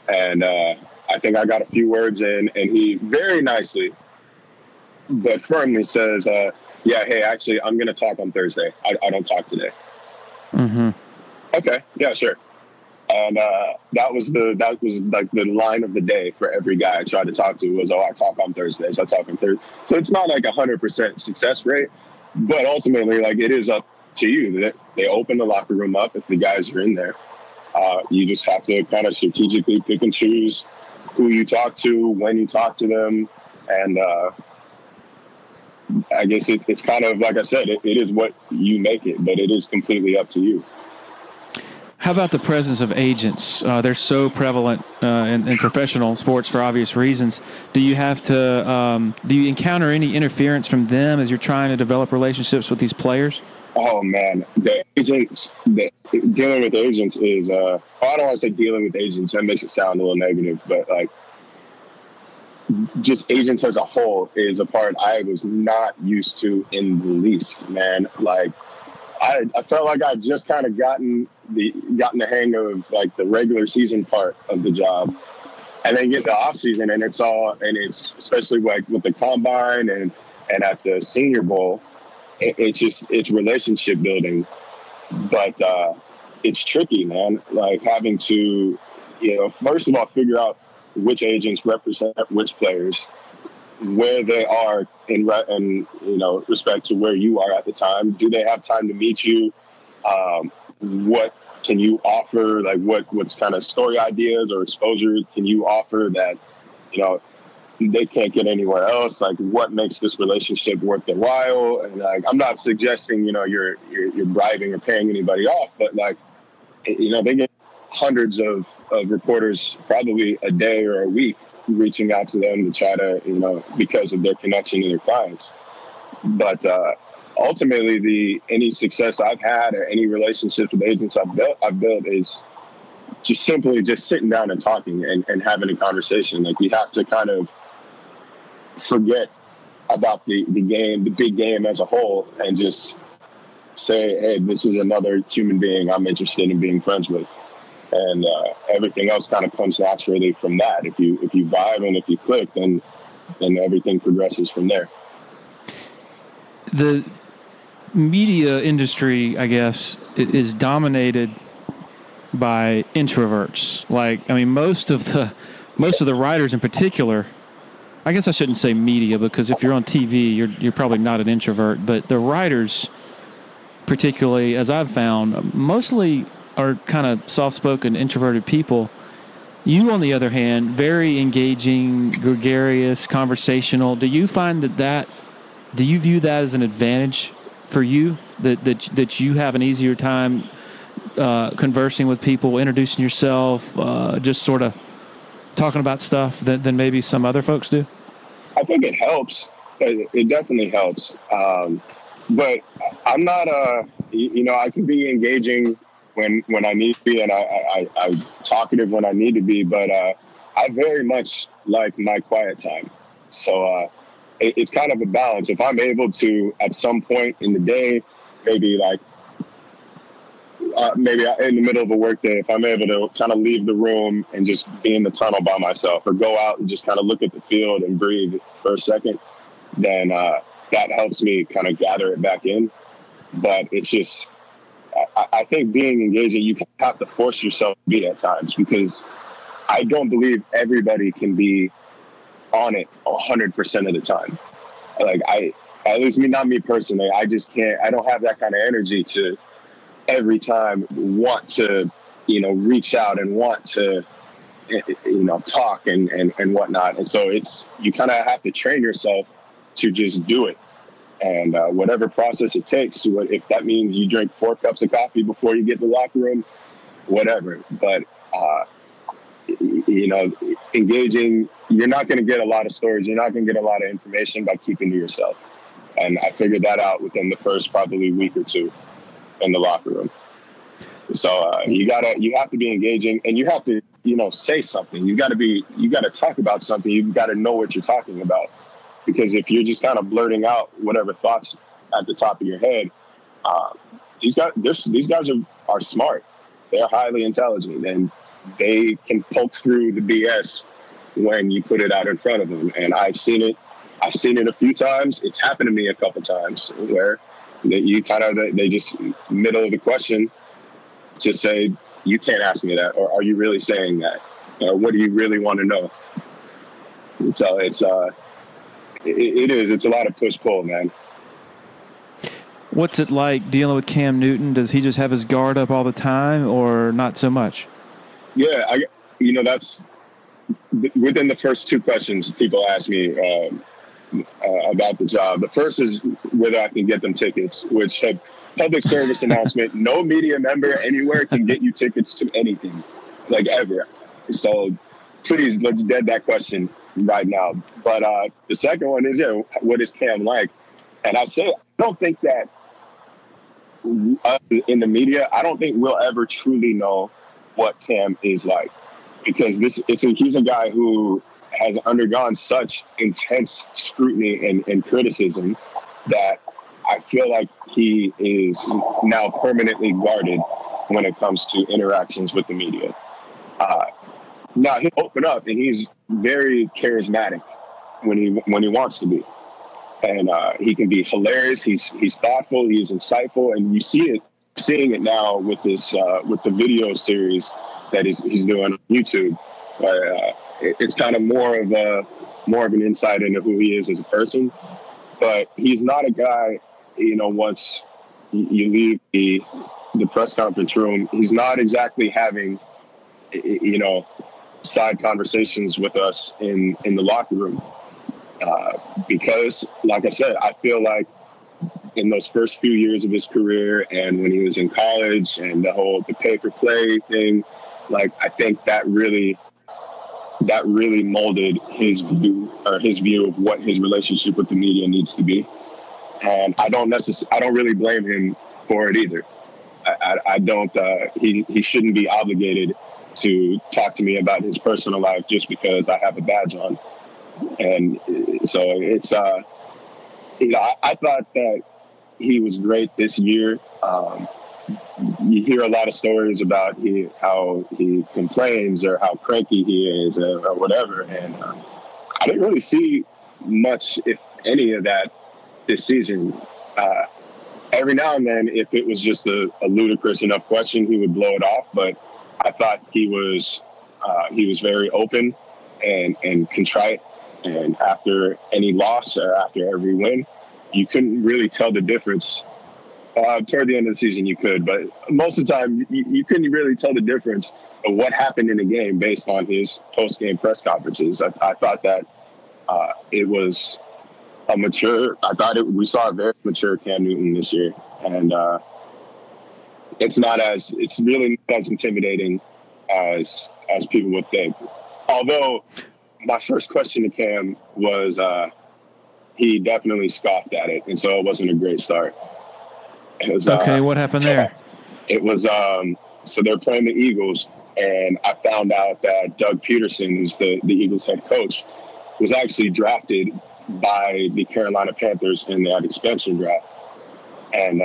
And I think I got a few words in, and he very nicely but firmly says, hey, actually, I'm going to talk on Thursday. I don't talk today. Mm-hmm. Okay, yeah, sure. And that was like the line of the day for every guy I tried to talk to was, I talk on Thursdays. I talk on Thursdays. So it's not like 100% success rate, but ultimately, like, it is up to you. They open the locker room up if the guys are in there. You just have to kind of strategically pick and choose who you talk to, when you talk to them. And I guess it's kind of, like I said, it is what you make it, but it is completely up to you. How about the presence of agents? They're so prevalent in professional sports for obvious reasons. Do you have to? Do you encounter any interference from them as you're trying to develop relationships with these players? Oh man, dealing with agents is. I don't want to say dealing with agents. That makes it sound a little negative, but like, just agents as a whole is a part I was not used to in the least. Man, like, I felt like I just kind of gotten the hang of like the regular season part of the job, and then get the off season, and it's especially like with the combine and at the Senior Bowl, it's relationship building, but it's tricky, man. Like having to, first of all, figure out which agents represent which players, where they are in respect to where you are at the time. Do they have time to meet you? What can you offer? Like what's kind of story ideas or exposure can you offer that, they can't get anywhere else. Like, what makes this relationship worth their while? And like, I'm not suggesting, you're bribing or paying anybody off, but like, they get hundreds of reporters probably a day or a week reaching out to them to try to, because of their connection to their clients. But ultimately, any success I've had or any relationships with agents I've built is just simply just sitting down and talking and having a conversation. Like, you have to kind of forget about the game, the big game as a whole, and just say, hey, this is another human being I'm interested in being friends with. And everything else kind of comes naturally from that. If you vibe and if you click, then everything progresses from there. The media industry, I guess, is dominated by introverts. Like, I mean, most of the writers in particular, I guess I shouldn't say media, because if you're on TV, you're probably not an introvert, but the writers, particularly, as I've found, mostly are kind of soft-spoken, introverted people. You, on the other hand, very engaging, gregarious, conversational. Do you find do you view that as an advantage for you, that you have an easier time conversing with people, introducing yourself, just sort of talking about stuff than maybe some other folks do? I think it helps. It definitely helps. But I'm not I can be engaging when I need to be, and I'm talkative when I need to be, but I very much like my quiet time. So it's kind of a balance. If I'm able to, at some point in the day, maybe in the middle of a work day, if I'm able to kind of leave the room and just be in the tunnel by myself, or go out and just kind of look at the field and breathe for a second, then that helps me kind of gather it back in. But it's just, I think being engaging, you have to force yourself to be at times, because I don't believe everybody can be on it 100% of the time. Like, at least not me personally, I just can't, I don't have that kind of energy to every time want to, reach out and want to, talk and whatnot. And so you kind of have to train yourself to just do it. And whatever process it takes, if that means you drink 4 cups of coffee before you get to the locker room, whatever. But, engaging, you're not going to get a lot of stories. You're not going to get a lot of information by keeping to yourself. And I figured that out within the first probably week or two in the locker room. So you have to be engaging, and you have to, say something. You got to talk about something. You've got to know what you're talking about. Because if you're just kind of blurting out whatever thoughts at the top of your head, these guys are smart. They're highly intelligent, and they can poke through the BS when you put it out in front of them. And I've seen it a few times. It's happened to me a couple times where they just, middle of the question, just say, you can't ask me that, or are you really saying that? Or what do you really want to know? So it's a lot of push-pull, man. What's it like dealing with Cam Newton? Does he just have his guard up all the time, or not so much? Yeah, that's within the first 2 questions people ask me about the job. The first is whether I can get them tickets, which had public service announcement. No media member anywhere can get you tickets to anything, like, ever. So please, let's dead that question right now. But the second one is, what is Cam like? And I don't think that in the media, I don't think we'll ever truly know what Cam is like, because he's a guy who has undergone such intense scrutiny and criticism that I feel like he is now permanently guarded when it comes to interactions with the media. Now he'll open up, and he's very charismatic when he wants to be, and he can be hilarious. He's thoughtful. He's insightful, and you seeing it now with this with the video series that he's doing on YouTube. It's kind of more of an insight into who he is as a person. But he's not a guy, once you leave the press conference room, he's not exactly having, side conversations with us in the locker room. Because, like I said, I feel like in those first few years of his career and when he was in college and the pay-for-play thing, like, I think that really molded his view of what his relationship with the media needs to be. And I don't really blame him for it either. I don't, he shouldn't be obligated to talk to me about his personal life just because I have a badge on. And so it's, I thought that he was great this year. You hear a lot of stories about how he complains or how cranky he is or whatever. And I didn't really see much, if any, of that this season. Every now and then, if it was just a ludicrous enough question, he would blow it off. But I thought he was very open and contrite. And after any loss or after every win, you couldn't really tell the difference. Toward the end of the season, you could, but most of the time, you couldn't really tell the difference of what happened in the game based on his post-game press conferences. I thought that it was we saw a very mature Cam Newton this year, and it's really not as intimidating as people would think. Although my first question to Cam was, he definitely scoffed at it, and so it wasn't a great start. It was, okay, what happened there? It was so they're playing the Eagles, and I found out that Doug Peterson, who's the Eagles head coach, was actually drafted by the Carolina Panthers in that expansion draft. And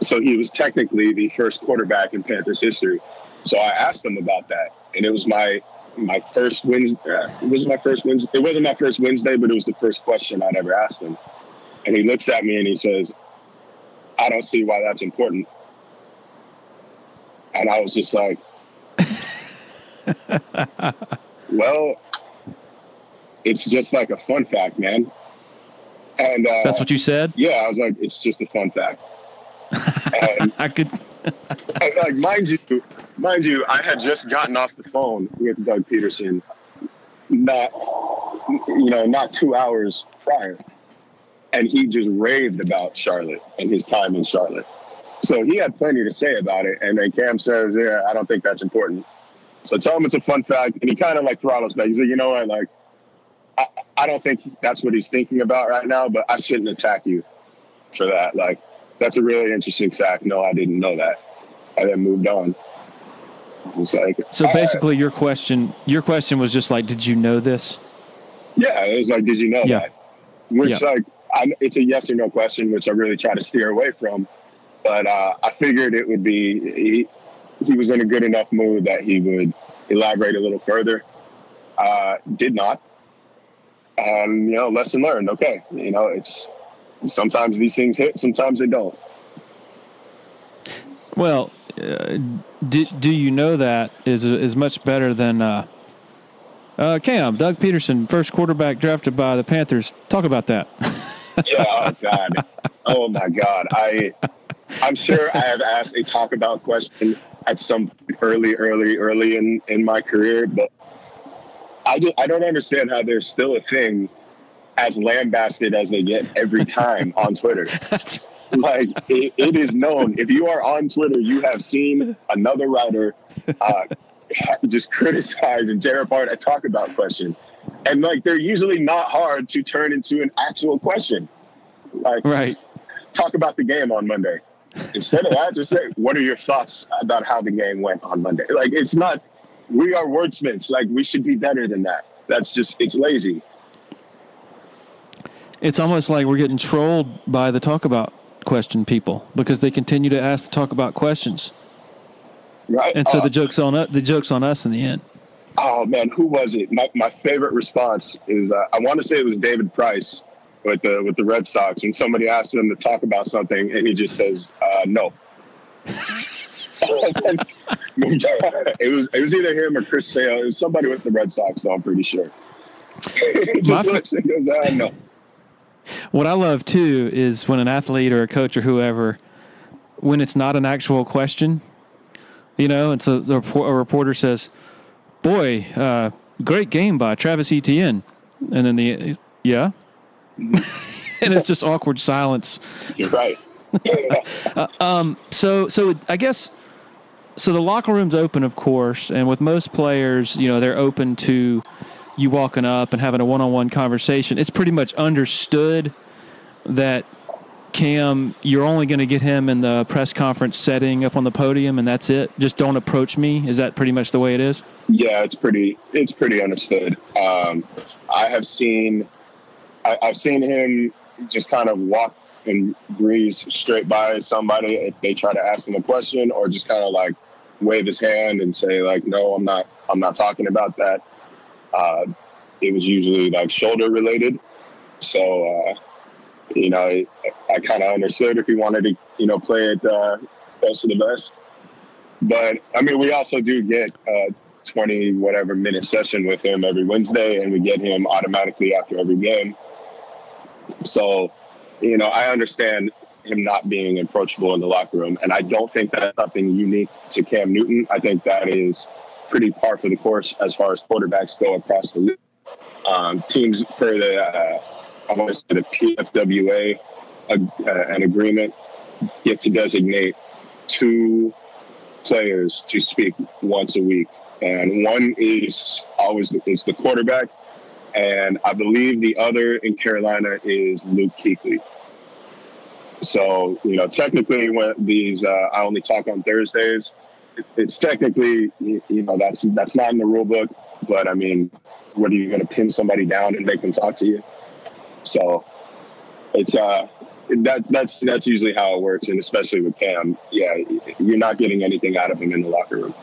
so he was technically the first quarterback in Panthers history. So I asked him about that, and it was my first Wednesday. It wasn't my first Wednesday, but it was the first question I'd ever asked him. And he looks at me and he says, "I don't see why that's important." And I was just like, well, it's just like a fun fact, man. And that's what you said? Yeah, I was like, it's just a fun fact. And, I could. and like, mind you, I had just gotten off the phone with Doug Peterson, not 2 hours prior. And he just raved about Charlotte and his time in Charlotte. So he had plenty to say about it. And then Cam says, "Yeah, I don't think that's important." So I tell him it's a fun fact. And he kind of like throttles back. He's like, "You know what? Like, I don't think that's what he's thinking about right now, but I shouldn't attack you for that. Like, that's a really interesting fact. No, I didn't know that." And then moved on. It's like, so basically your question was just like, did you know this? Yeah, it was like, did you know that? Which, yeah. It's a yes or no question, which I really try to steer away from. But I figured it would be, he was in a good enough mood that he would elaborate a little further. Did not. Lesson learned. Okay. It's sometimes these things hit, sometimes they don't. Well, do you know that is much better than Cam, Doug Peterson, first quarterback drafted by the Panthers. Talk about that. Yeah, oh God. Oh my God. I'm sure I have asked a talk about question at some early in my career, but I don't understand how there's still a thing as lambasted as they get every time on Twitter. Like, it is known. If you are on Twitter, you have seen another writer just criticize and tear apart a talk about question. And like, they're usually not hard to turn into an actual question. Like, right. Talk about the game on Monday. Instead of that, just say, what are your thoughts about how the game went on Monday? Like, it's not, we are wordsmiths. Like, we should be better than that. That's just, it's lazy. It's almost like we're getting trolled by the talk about question people because they continue to ask the talk about questions. Right. And so the joke's on us in the end. Oh man, who was it? My favorite response is I want to say it was David Price with the Red Sox when somebody asked him to talk about something and he just says no. It was either him or Chris Sale. It was somebody with the Red Sox, though, I'm pretty sure. He just looks and goes, no. What I love too is when an athlete or a coach or whoever, when it's not an actual question, and so a reporter says, boy, great game by Travis Etienne. And then yeah. And it's just awkward silence. You're right. So I guess, so the locker room's open, of course, and with most players, they're open to you walking up and having a one-on-one conversation. It's pretty much understood that Cam, you're only going to get him in the press conference setting up on the podium, and that's it. Just don't approach me. Is that pretty much the way it is? Yeah, it's pretty understood. I've seen him just kind of walk and breeze straight by somebody if they try to ask him a question, or just kind of like wave his hand and say like, no, I'm not talking about that. It was usually like shoulder related. So, I kind of understood if he wanted to, play it close to the vest. But I mean, we also do get 20 whatever minute session with him every Wednesday, and we get him automatically after every game. So, I understand him not being approachable in the locker room, and I don't think that's something unique to Cam Newton. I think that is pretty par for the course as far as quarterbacks go across the league. Teams per the PFWA an agreement get to designate 2 players to speak once a week, and one is the quarterback, and I believe the other in Carolina is Luke Kuechly. So, technically when these, I only talk on Thursdays, it's technically, that's not in the rule book, but I mean, what are you going to pin somebody down and make them talk to you? So it's, that's usually how it works. And especially with Cam, yeah, you're not getting anything out of him in the locker room.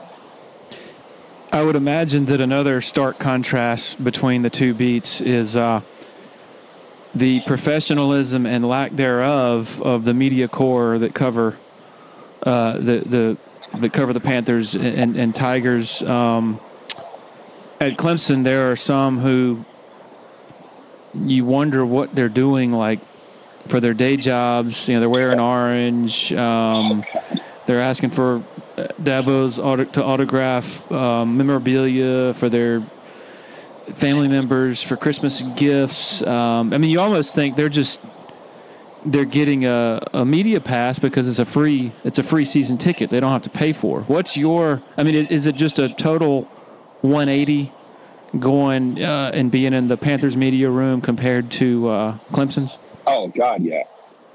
I would imagine that another stark contrast between the two beats is the professionalism and lack thereof of the media corps that cover that cover the Panthers and Tigers. At Clemson, there are some who you wonder what they're doing, like for their day jobs. They're wearing orange. They're asking for Dabo's to autograph memorabilia for their family members for Christmas gifts. I mean, you almost think they're getting a media pass because it's a free season ticket they don't have to pay for. Is it just a total 180 going and being in the Panthers media room compared to Clemson's? Oh God, yeah.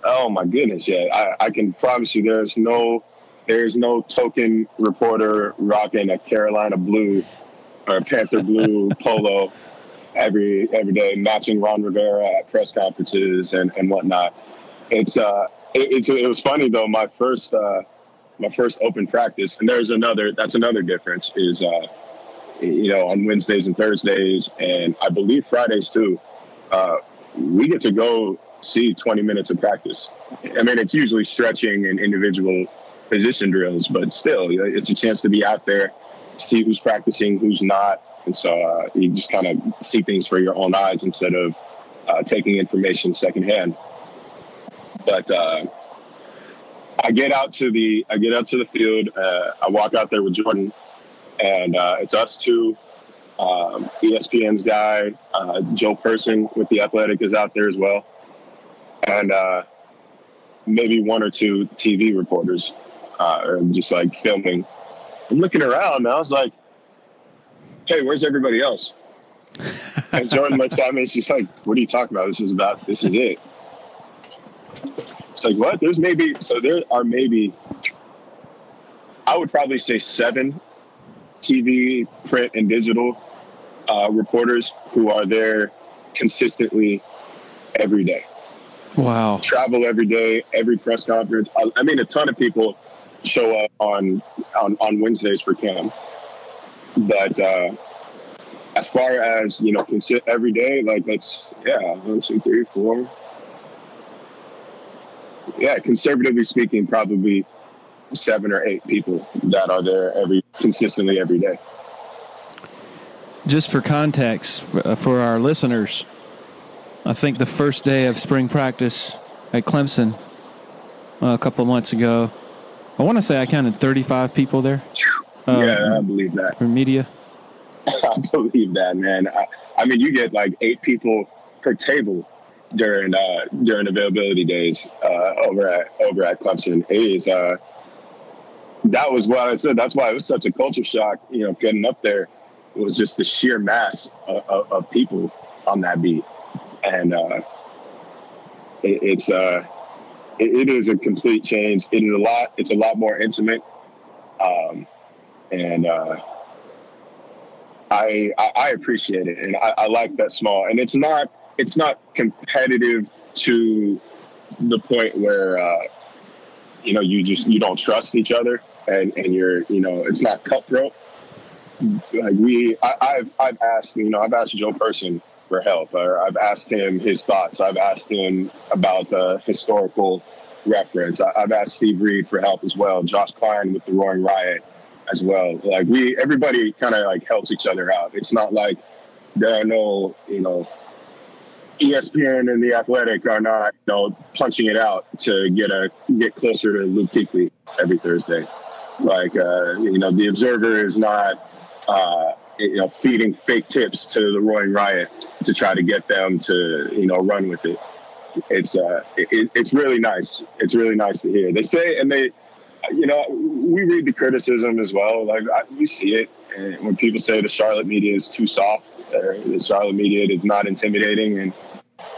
Oh my goodness, yeah. I can promise you, there's no token reporter rocking a Carolina blue or a Panther blue polo every day, matching Ron Rivera at press conferences and whatnot. It was funny though. My first open practice, and that's another difference is, on Wednesdays and Thursdays, and I believe Fridays too, we get to go see 20 minutes of practice. I mean, it's usually stretching and individual position drills, but still, it's a chance to be out there, see who's practicing, who's not. And so you just kind of see things for your own eyes instead of taking information secondhand. But I get out to the field. I walk out there with Jordan, and it's us two. ESPN's guy, Joe Person with The Athletic is out there as well. And maybe 1 or 2 TV reporters are just like filming. I'm looking around and I was like, hey, where's everybody else? And Jordan looks at me and she's like, what are you talking about? This is it. It's like, what? There are maybe, I would probably say 7 TV, print, and digital reporters who are there consistently every day. Wow. Travel every day, every press conference. I mean, a ton of people show up on Wednesdays for Cam. But as far as, every day, like that's, 1, 2, 3, 4. Yeah, conservatively speaking, probably 7 or 8 people that are there consistently every day. Just for context, for our listeners, I think the first day of spring practice at Clemson a couple of months ago, I want to say I counted 35 people there. I believe that. For media. cannot believe that, man. I mean, you get like 8 people per table during availability days over at Clemson. It is that was what I said. That's why it was such a culture shock. Getting up there, it was just the sheer mass of people on that beat, and it is a complete change. It is a lot. It's a lot more intimate, and I appreciate it, and I like that small. And it's not competitive to the point where you don't trust each other, and you're it's not cutthroat. Like I've asked Joe Person for help, or I've asked him his thoughts. I've asked him about the historical reference. I've asked Steve Reed for help as well. Josh Klein with the Roaring Riot as well. Like everybody kind of like helps each other out. It's not like there are no, ESPN and The Athletic are not, punching it out to get closer to Luke Kuechly every Thursday. Like, The Observer is not, feeding fake tips to the Roaring Riot to try to get them to, run with it. It's really nice. It's really nice to hear. They say, and they, we read the criticism as well. Like we see it. And when people say the Charlotte media is too soft, or the Charlotte media is not intimidating. And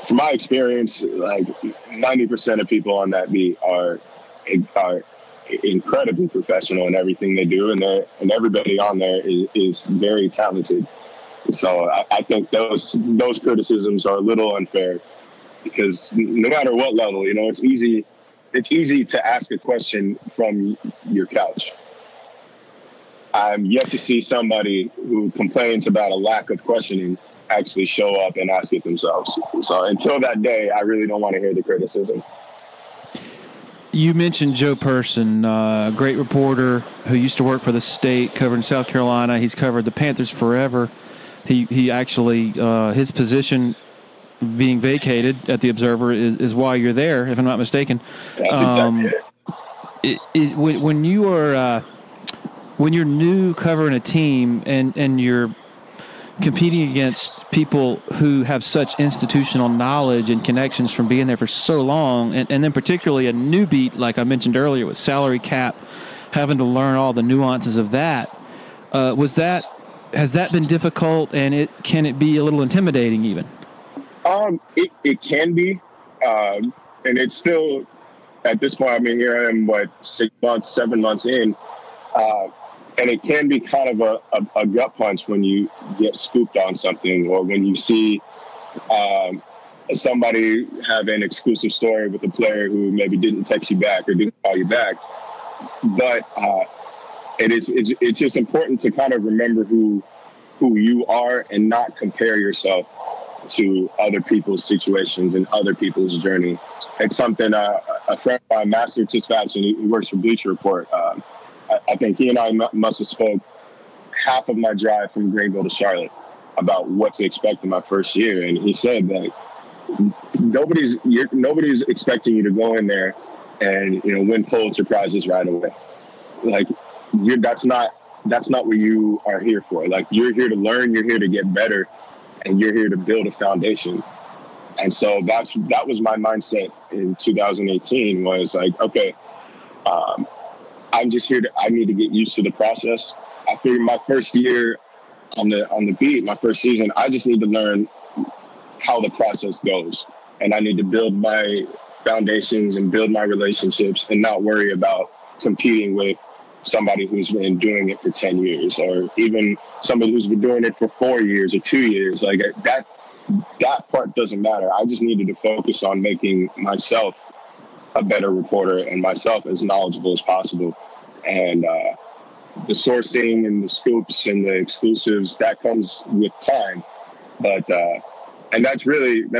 from my experience, like 90% of people on that beat are incredibly professional in everything they do, and everybody on there is very talented. So I think those criticisms are a little unfair, because no matter what level, it's easy to ask a question from your couch. I'm yet to see somebody who complains about a lack of questioning actually show up and ask it themselves. So until that day, I really don't want to hear the criticism. You mentioned Joe Person, great reporter who used to work for the State, covering South Carolina. He's covered the Panthers forever. He actually, his position being vacated at the Observer is why you're there, if I'm not mistaken. That's exactly it. When you are when you're new covering a team and you're competing against people who have such institutional knowledge and connections from being there for so long, and then particularly a new beat, like I mentioned earlier, with salary cap, having to learn all the nuances of that, has that been difficult, and can it be a little intimidating even? It can be, and it's still, at this point, I mean, here I am, 7 months in, and it can be kind of a gut punch when you get scooped on something, or when you see somebody have an exclusive story with a player who maybe didn't text you back or didn't call you back. But it's just important to kind of remember who you are, and not compare yourself to other people's situations and other people's journey. It's something a friend of mine, Master Tisfatson, he works for Bleacher Report. I think he and I must have spoke half of my drive from Greenville to Charlotte about what to expect in my first year. And he said that nobody's expecting you to go in there and, win Pulitzer Prizes right away. Like, that's not what you are here for. Like, you're here to learn, you're here to get better, and you're here to build a foundation. And so that was my mindset in 2018, was like, okay, I'm just here I need to get used to the process. I figured my first year on the beat, my first season, I just need to learn how the process goes. And I need to build my foundations and build my relationships, and not worry about competing with somebody who's been doing it for 10 years, or even somebody who's been doing it for 4 years or 2 years. Like that part doesn't matter. I just needed to focus on making myself a better reporter and myself as knowledgeable as possible. And the sourcing and the scoops and the exclusives, that comes with time. But and that's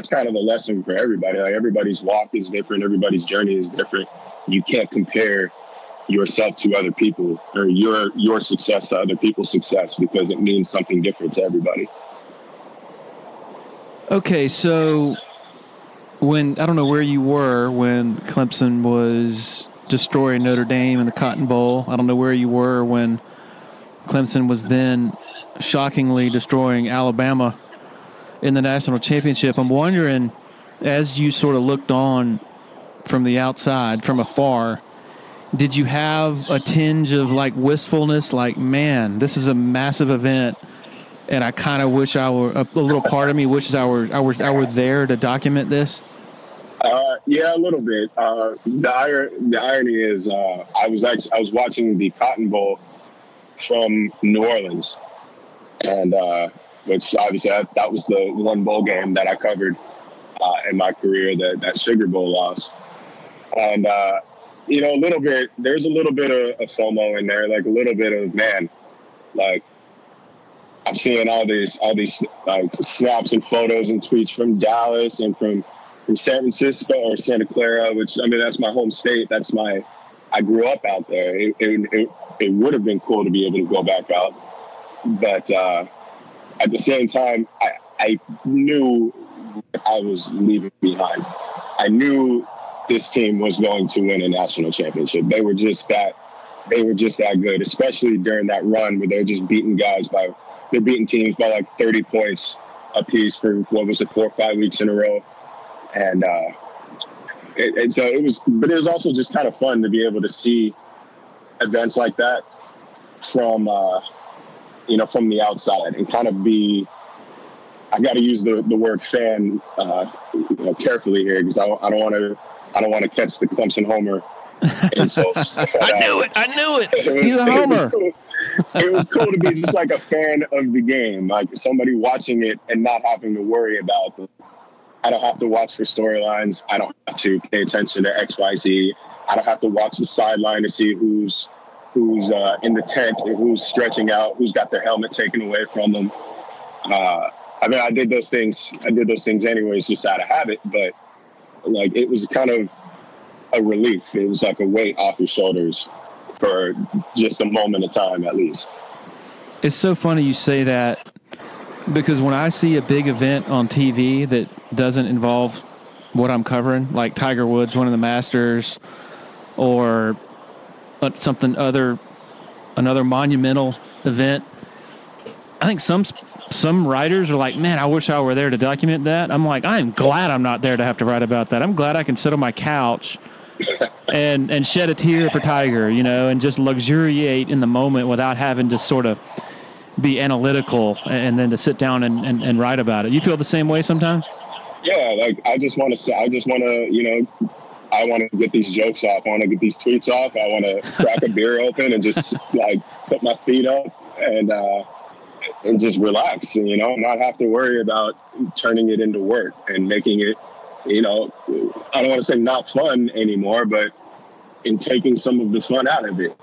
kind of a lesson for everybody. Like, everybody's walk is different, everybody's journey is different. You can't compare yourself to other people, or your success to other people's success, because it means something different to everybody. Okay, so I don't know where you were when Clemson was destroying Notre Dame in the Cotton Bowl. I don't know where you were when Clemson was then shockingly destroying Alabama in the national championship. I'm wondering, as you sort of looked on from the outside, from afar, did you have a tinge of like wistfulness, like, man, this is a massive event, and I kind of wish I were, a little part of me wishes I were there to document this? Yeah, a little bit. The irony is, I was watching the Cotton Bowl from New Orleans, and which obviously that was the one bowl game that I covered in my career, that Sugar Bowl loss. And you know, there's a little bit of FOMO in there, like a little bit of, man, like I'm seeing all these like snaps and photos and tweets from Dallas and from San Francisco or Santa Clara, which, I mean, that's my home state. I grew up out there. It would have been cool to be able to go back out. But at the same time, I knew what I was leaving behind. I knew this team was going to win a national championship. They were just that good, especially during that run where they're just beating teams by like 30 points apiece for, what was it, 4 or 5 weeks in a row. And so it was also just kind of fun to be able to see events like that from the outside and kind of be, I got to use the word fan carefully here, because I don't want to catch the Clemson homer insults. I knew it. He's a homer. It was cool to be just like a fan of the game, like somebody watching it and not having to worry about I don't have to watch for storylines. I don't have to pay attention to XYZ. I don't have to watch the sideline to see who's in the tent, who's stretching out, who's got their helmet taken away from them. I mean, I did those things anyways, just out of habit, but like, it was kind of a relief. It was like a weight off your shoulders for just a moment of time, at least. It's so funny you say that, because when I see a big event on TV that doesn't involve what I'm covering, like Tiger Woods winning the Masters or another monumental event, I think some writers are like, man, I wish I were there to document that. I'm like, I am glad I'm not there to have to write about that. I'm glad I can sit on my couch and shed a tear for Tiger, and just luxuriate in the moment without having to sort of be analytical and then to sit down and write about it. You feel the same way sometimes? Yeah, like I want to get these jokes off. I want to get these tweets off. I want to crack a beer open and just like put my feet up and just relax and, not have to worry about turning it into work and making it, I don't want to say not fun anymore, but in taking some of the fun out of it.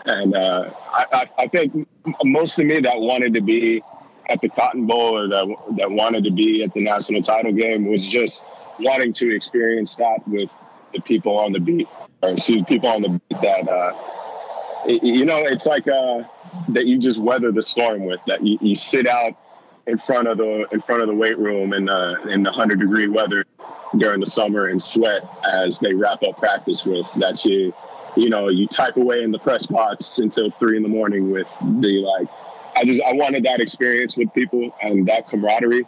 And I think most of me that wanted to be at the Cotton Bowl or that wanted to be at the national title game was just wanting to experience that with the people on the beat, or see people on the beat that, it's like that you just weather the storm with, that you sit out in front of the weight room in the 100-degree weather during the summer and sweat as they wrap up practice with, that you type away in the press box until 3 a.m. with the, I wanted that experience with people and that camaraderie.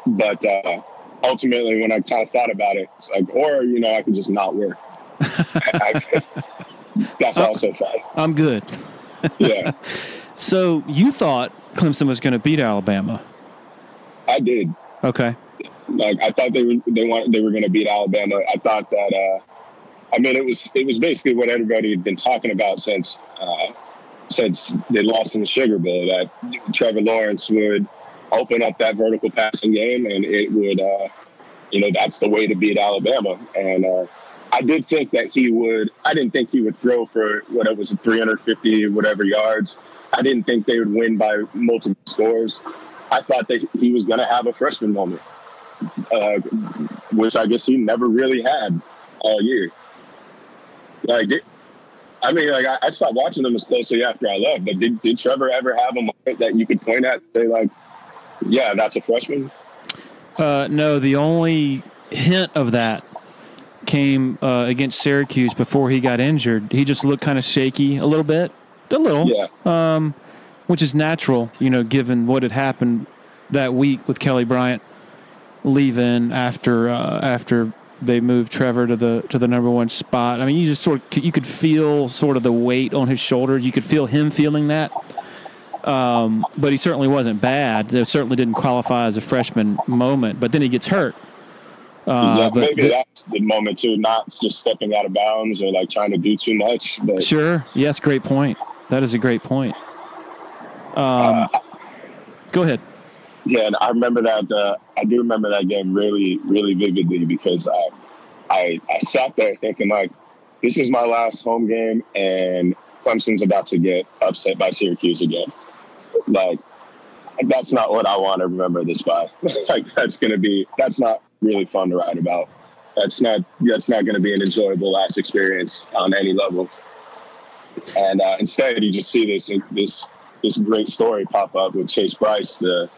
But ultimately, when I kind of thought about it, it's like, or, I could just not work. That's also fine. I'm good. Yeah. So you thought Clemson was going to beat Alabama? I did. Okay. I thought they were going to beat Alabama. I thought that, it was basically what everybody had been talking about since they lost in the Sugar Bowl, that Trevor Lawrence would open up that vertical passing game and it would, that's the way to beat Alabama. And I did think that I didn't think he would throw for 350 whatever yards. I didn't think they would win by multiple scores. I thought that he was going to have a freshman moment, which I guess he never really had all year. I stopped watching them as closely after I left, but did Trevor ever have a moment that you could point at and say, yeah, that's a freshman? No, the only hint of that came against Syracuse before he got injured. He just looked kind of shaky a little bit. Yeah. which is natural, given what had happened that week with Kelly Bryant leaving after they moved Trevor to the number one spot. I mean, you could feel sort of the weight on his shoulders. You could feel him feeling that. But he certainly wasn't bad. It certainly didn't qualify as a freshman moment. But then he gets hurt. Maybe that's the moment too, not just stepping out of bounds or like trying to do too much. But sure, yes, great point. That is a great point. Go ahead. Yeah, and I remember that. I do remember that game really, really vividly because I sat there thinking like, this is my last home game, and Clemson's about to get upset by Syracuse again. Like, that's not what I want to remember this by. Like, that's not really fun to write about. That's not going to be an enjoyable last experience on any level. And instead, you just see this great story pop up with Chase Bryce, the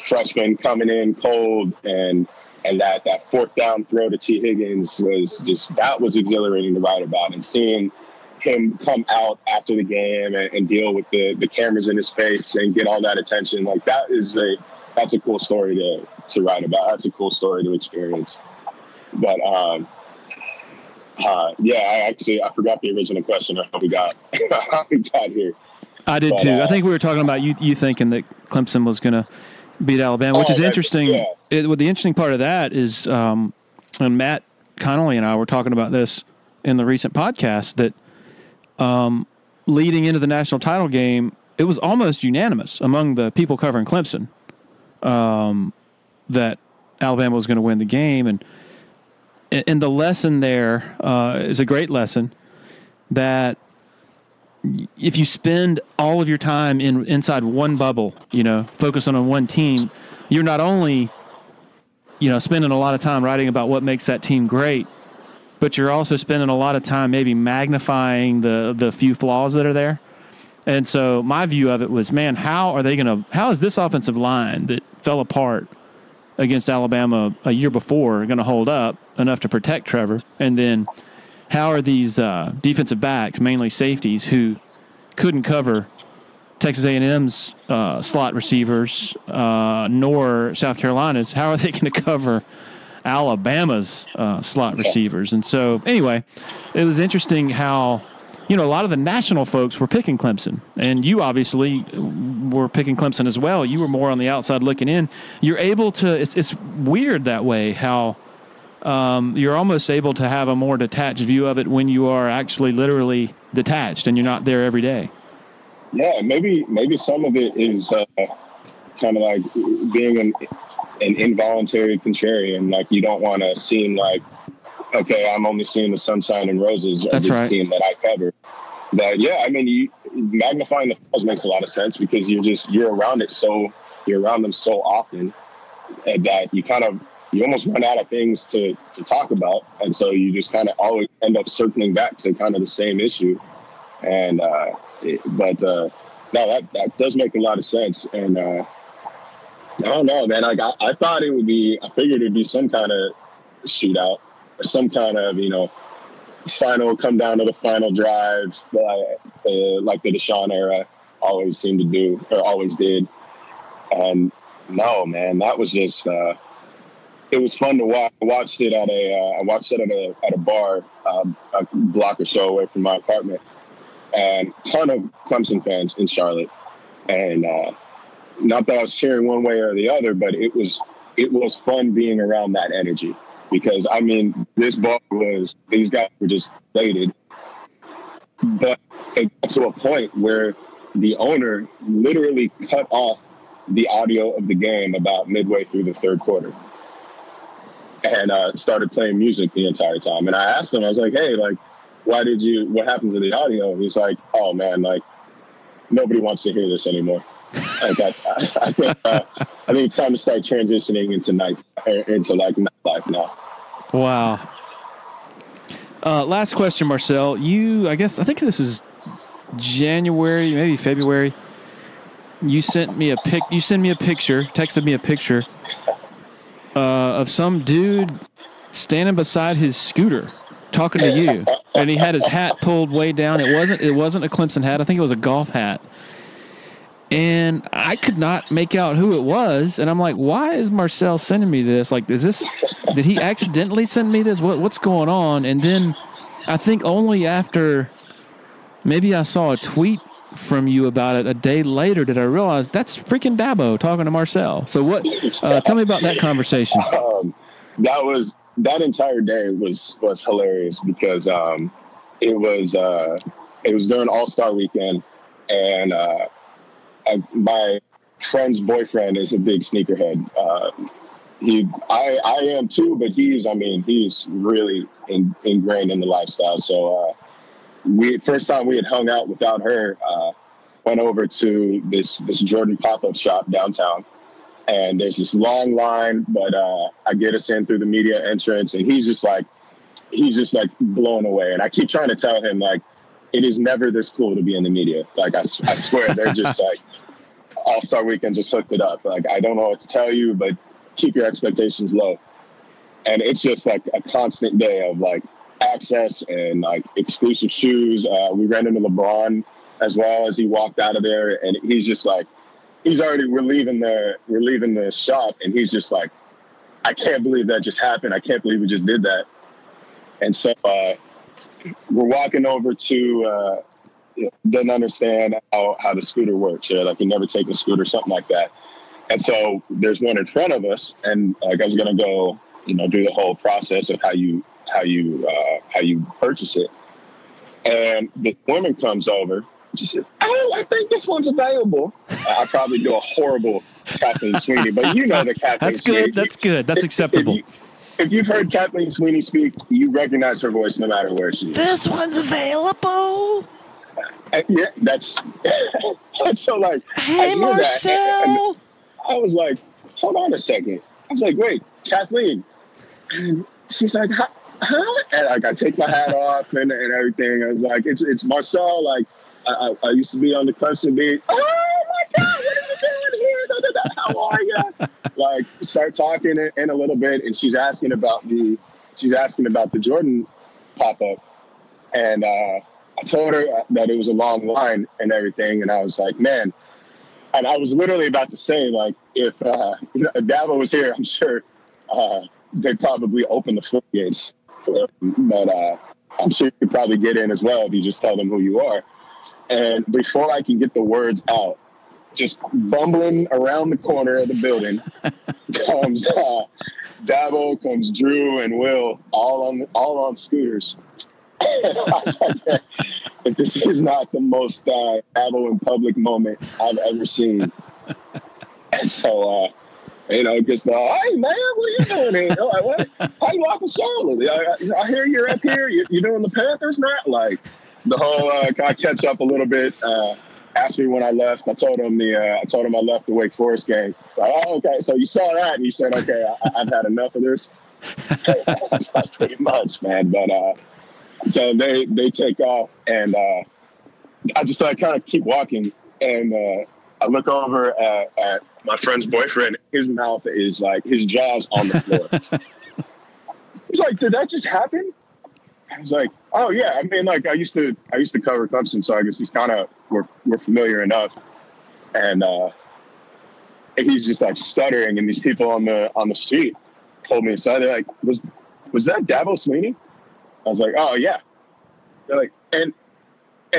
freshman coming in cold, and that fourth down throw to T. Higgins was exhilarating to write about, and seeing him come out after the game and deal with the cameras in his face and get all that attention, like that's a cool story to write about. That's a cool story to experience. But I forgot the original question of how we got here. I did too. I think we were talking about you thinking that Clemson was going to beat Alabama, which is interesting. Yeah. The interesting part of that is, and Matt Connolly and I were talking about this in the recent podcast, that leading into the national title game, it was almost unanimous among the people covering Clemson that Alabama was going to win the game. And the lesson there is a great lesson that if you spend all of your time inside one bubble, focusing on one team, you're not only, spending a lot of time writing about what makes that team great, but you're also spending a lot of time maybe magnifying the few flaws that are there. And so my view of it was, man, how is this offensive line that fell apart against Alabama a year before going to hold up enough to protect Trevor? And then how are these defensive backs, mainly safeties, who couldn't cover Texas A&M's slot receivers nor South Carolina's, how are they going to cover Alabama's slot receivers? And so, anyway, it was interesting how, a lot of the national folks were picking Clemson. And you obviously were picking Clemson as well. You were more on the outside looking in. You're able to – it's weird that way how – you're almost able to have a more detached view of it when you are actually literally detached and you're not there every day. Yeah, maybe some of it is kind of like being an involuntary contrarian. Like, you don't want to seem like, okay, I'm only seeing the sunshine and roses of this team that I cover. But yeah, I mean, magnifying the flaws makes a lot of sense because you're around them so often that you almost run out of things to talk about. And so you just kind of always end up circling back to kind of the same issue. And, no, that does make a lot of sense. And, I don't know, man, like I figured it'd be some kind of shootout or some kind of, come down to the final drive, like the Deshaun era always seemed to do, or always did. And no, man, that was just, it was fun to watch. I watched it at a bar, a block or so away from my apartment, and a ton of Clemson fans in Charlotte. And not that I was cheering one way or the other, but it was fun being around that energy because I mean, these guys were just elated, but it got to a point where the owner literally cut off the audio of the game about midway through the third quarter. And started playing music the entire time. And I asked him, I was like, hey, like, what happened to the audio? He's like, oh, man, like, nobody wants to hear this anymore. Like, I think it's time to start transitioning into nightlife now. Wow. Last question, Marcel. I think this is January, maybe February. You sent me a picture, texted me a picture of some dude standing beside his scooter talking to you, and he had his hat pulled way down. It wasn't a Clemson hat. I think it was a golf hat. and I could not make out who it was. And I'm like, why is Marcel sending me this? Like, did he accidentally send me this? What's going on? And then I think only after maybe I saw a tweet from you about it a day later did I realize that's freaking Dabo talking to Marcel. So tell me about that conversation. That entire day was hilarious because it was during All-Star weekend, and my friend's boyfriend is a big sneakerhead. I am too, but he's really ingrained in the lifestyle. So first time we had hung out without her, went over to this Jordan pop-up shop downtown, and there's this long line, but I get us in through the media entrance, and he's just like blown away. And I keep trying to tell him, like, it is never this cool to be in the media. Like, I swear, they're just like, All-Star Weekend just hooked it up. Like, I don't know what to tell you, but keep your expectations low. And it's just like a constant day of like access and like exclusive shoes. We ran into LeBron as well as he walked out of there, and he's just like, we're leaving the shop, and he's just like, I can't believe that just happened. I can't believe we just did that. And so we're walking over to doesn't understand how the scooter works. Like, you never take a scooter, something like that. And so there's one in front of us, and like, I was gonna go, do the whole process of how you purchase it. And the woman comes over. She said, "Oh, I think this one's available." I probably do a horrible Kathleen Swinney, but you know the Kathleen Swinney. That's good. That's acceptable. If you've heard Kathleen Swinney speak, you recognize her voice no matter where she is. This one's available. Yeah, that's so like. Hey, Marcel. I was like, hold on a second. I was like, wait, Kathleen. And she's like, huh? And like, I take my hat off and everything. I was like, it's Marcel. Like, I used to be on the Clemson beat. Oh my God, what are you doing here? Da, da, da. How are you? Like, start talking in a little bit, and she's asking about the Jordan pop-up, and I told her that it was a long line and everything, and I was like, man, and I was literally about to say, like, if Dabo was here, I'm sure they'd probably open the floodgates for him, but I'm sure you could probably get in as well if you just tell them who you are. And before I can get the words out, just bumbling around the corner of the building comes Dabo, comes Drew and Will, all on scooters. I was like, if this is not the most Dabo in public moment I've ever seen. And so, just hey man, what are you doing here? Like, what? How you walking Charlotte? I hear you're up here. You doing the Panthers now? Like, the whole I catch up a little bit. Asked me when I left. I told him I left the Wake Forest game. So, okay. So you saw that and you said, okay, I've had enough of this. That's pretty much, man. But so they take off, and I just kind of keep walking, and I look over at my friend's boyfriend. His mouth is like, his jaw's on the floor. He's like, did that just happen? I was like, oh yeah. I mean, like, I used to cover Clemson, so I guess he's we're familiar enough. And he's just like stuttering, and these people on the street told me, so they're like, was that Dabo Swinney? I was like, oh yeah. They're like, and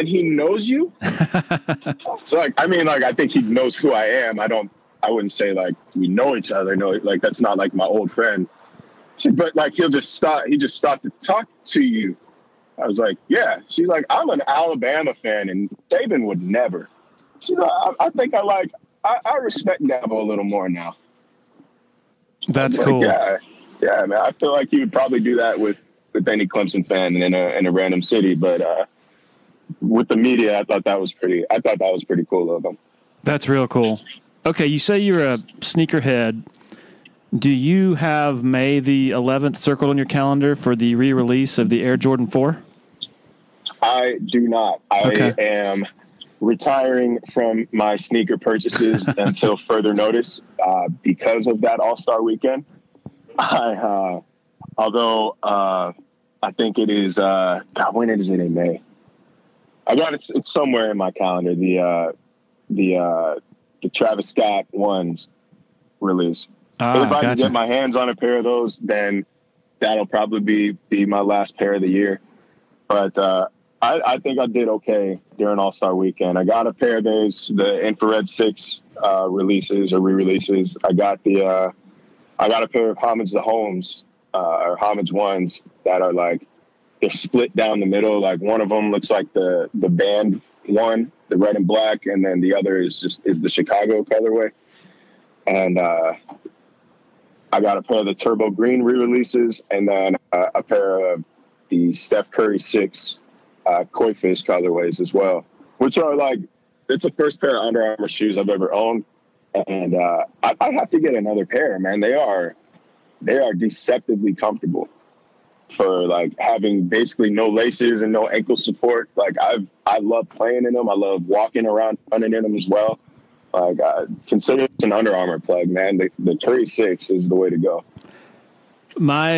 he knows you? So like, I mean, like, I think he knows who I am. I wouldn't say like we know each other. No, like, that's not like my old friend. But like, he just stopped to talk to you. I was like, yeah. She's like, I'm an Alabama fan, and Saban would never. She's like, I think I respect Dabo a little more now. That's cool. Like, yeah, man. I feel like he would probably do that with any Clemson fan in a random city, but with the media, I thought that was pretty cool of him. That's real cool. Okay, you say you're a sneakerhead. Do you have May the 11th circled on your calendar for the re-release of the Air Jordan 4? I do not. I am retiring from my sneaker purchases until further notice because of that All-Star weekend. Although I think it is, when is it in May? I got it's somewhere in my calendar. the Travis Scott ones release. If I can get my hands on a pair of those, then that'll probably be my last pair of the year. But I think I did okay during All-Star Weekend. I got a pair of those, the Infrared 6 releases or re-releases. I got a pair of Homage the Homes or Homage ones that are like, they're split down the middle. Like one of them looks like the band one, the red and black, and then the other is the Chicago colorway. And I got a pair of the Turbo Green re-releases, and then a pair of the Steph Curry 6 Koi Fish colorways as well, which are like, it's the first pair of Under Armour shoes I've ever owned. And I have to get another pair, man. They are deceptively comfortable for like having basically no laces and no ankle support. Like I love playing in them. I love walking around, running in them as well. Like consider it an Under Armour plug, man. The Curry 6 is the way to go. My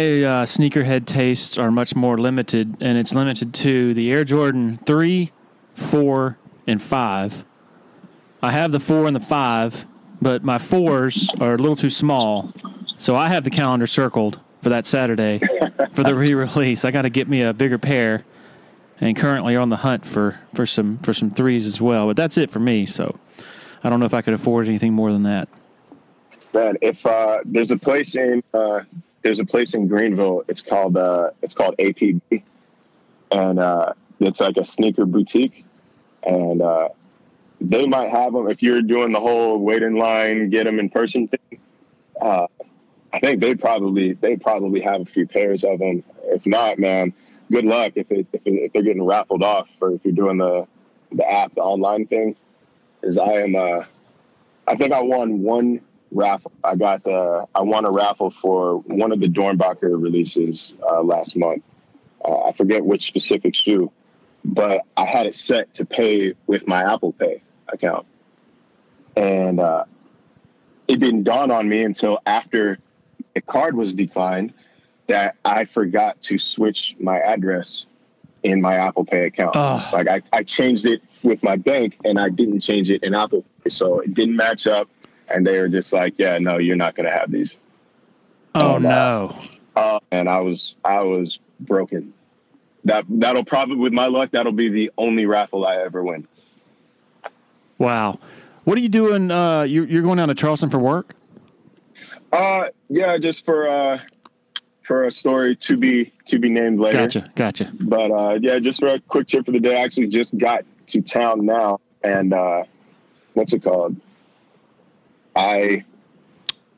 sneakerhead tastes are much more limited, and it's limited to the Air Jordan 3, 4, and 5. I have the 4 and the 5, but my 4s are a little too small, so I have the calendar circled for that Saturday for the re-release. I got to get me a bigger pair, and currently on the hunt for some 3s as well. But that's it for me, so I don't know if I could afford anything more than that. Man, if there's a place in Greenville, it's called APB, and it's like a sneaker boutique, and they might have them if you're doing the whole wait in line, get them in person thing. I think they probably have a few pairs of them. If not, man, good luck if they're getting raffled off, or if you're doing the app, the online thing. Is I think I won one raffle. I won a raffle for one of the Dornbacher releases last month. I forget which specific shoe, but I had it set to pay with my Apple Pay account. And it didn't dawn on me until after the card was declined that I forgot to switch my address in my Apple Pay account. Like I changed it with my bank and I didn't change it in Apple Pay. So it didn't match up. And they were just like, yeah, no, you're not going to have these. No. And I was broken. That'll probably, with my luck, that'll be the only raffle I ever win. Wow. What are you doing? You're going down to Charleston for work? Yeah, just for a story to be named later. Gotcha. But yeah, just for a quick trip for the day. I actually just got to town now, and what's it called? I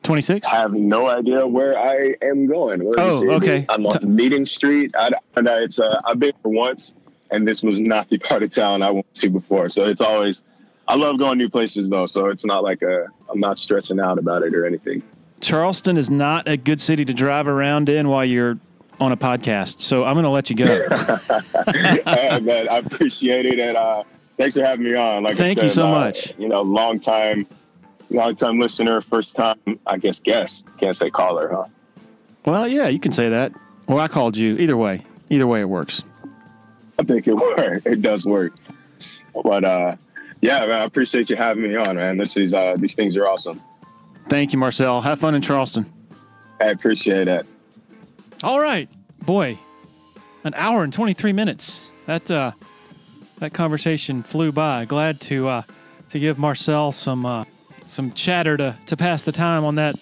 26. have no idea where I am going. Okay. I'm on Meeting Street. It's I've been for once, and this was not the part of town I went to before. So it's always, I love going new places though. So it's not like I'm not stressing out about it or anything. Charleston is not a good city to drive around in while you're on a podcast. So I'm going to let you go. Man, I appreciate it. And thanks for having me on. Thank you so much. Long time listener, first time, I guess, guest. Can't say caller, huh? Well, yeah, you can say that. Well, I called you. Either way it works. I think it works. It does work. But yeah, man, I appreciate you having me on, man. These things are awesome. Thank you, Marcel. Have fun in Charleston. I appreciate it. All right, boy, an hour and 23 minutes. That conversation flew by. Glad to give Marcel some chatter to pass the time on that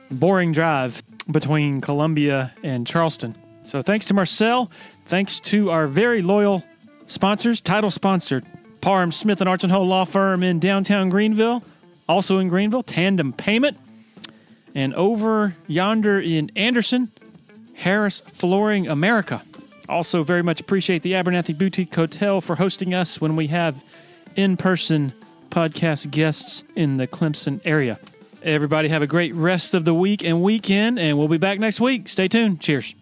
boring drive between Columbia and Charleston. So thanks to Marcel. Thanks to our very loyal sponsors, title sponsor, Parham Smith & Arch & Ho Law Firm in downtown Greenville. Also in Greenville, Tandem Payment. And over yonder in Anderson, Harris Flooring America. Also very much appreciate the Abernathy Boutique Hotel for hosting us when we have in-person podcast guests in the Clemson area. Everybody have a great rest of the week and weekend, and we'll be back next week. Stay tuned. Cheers.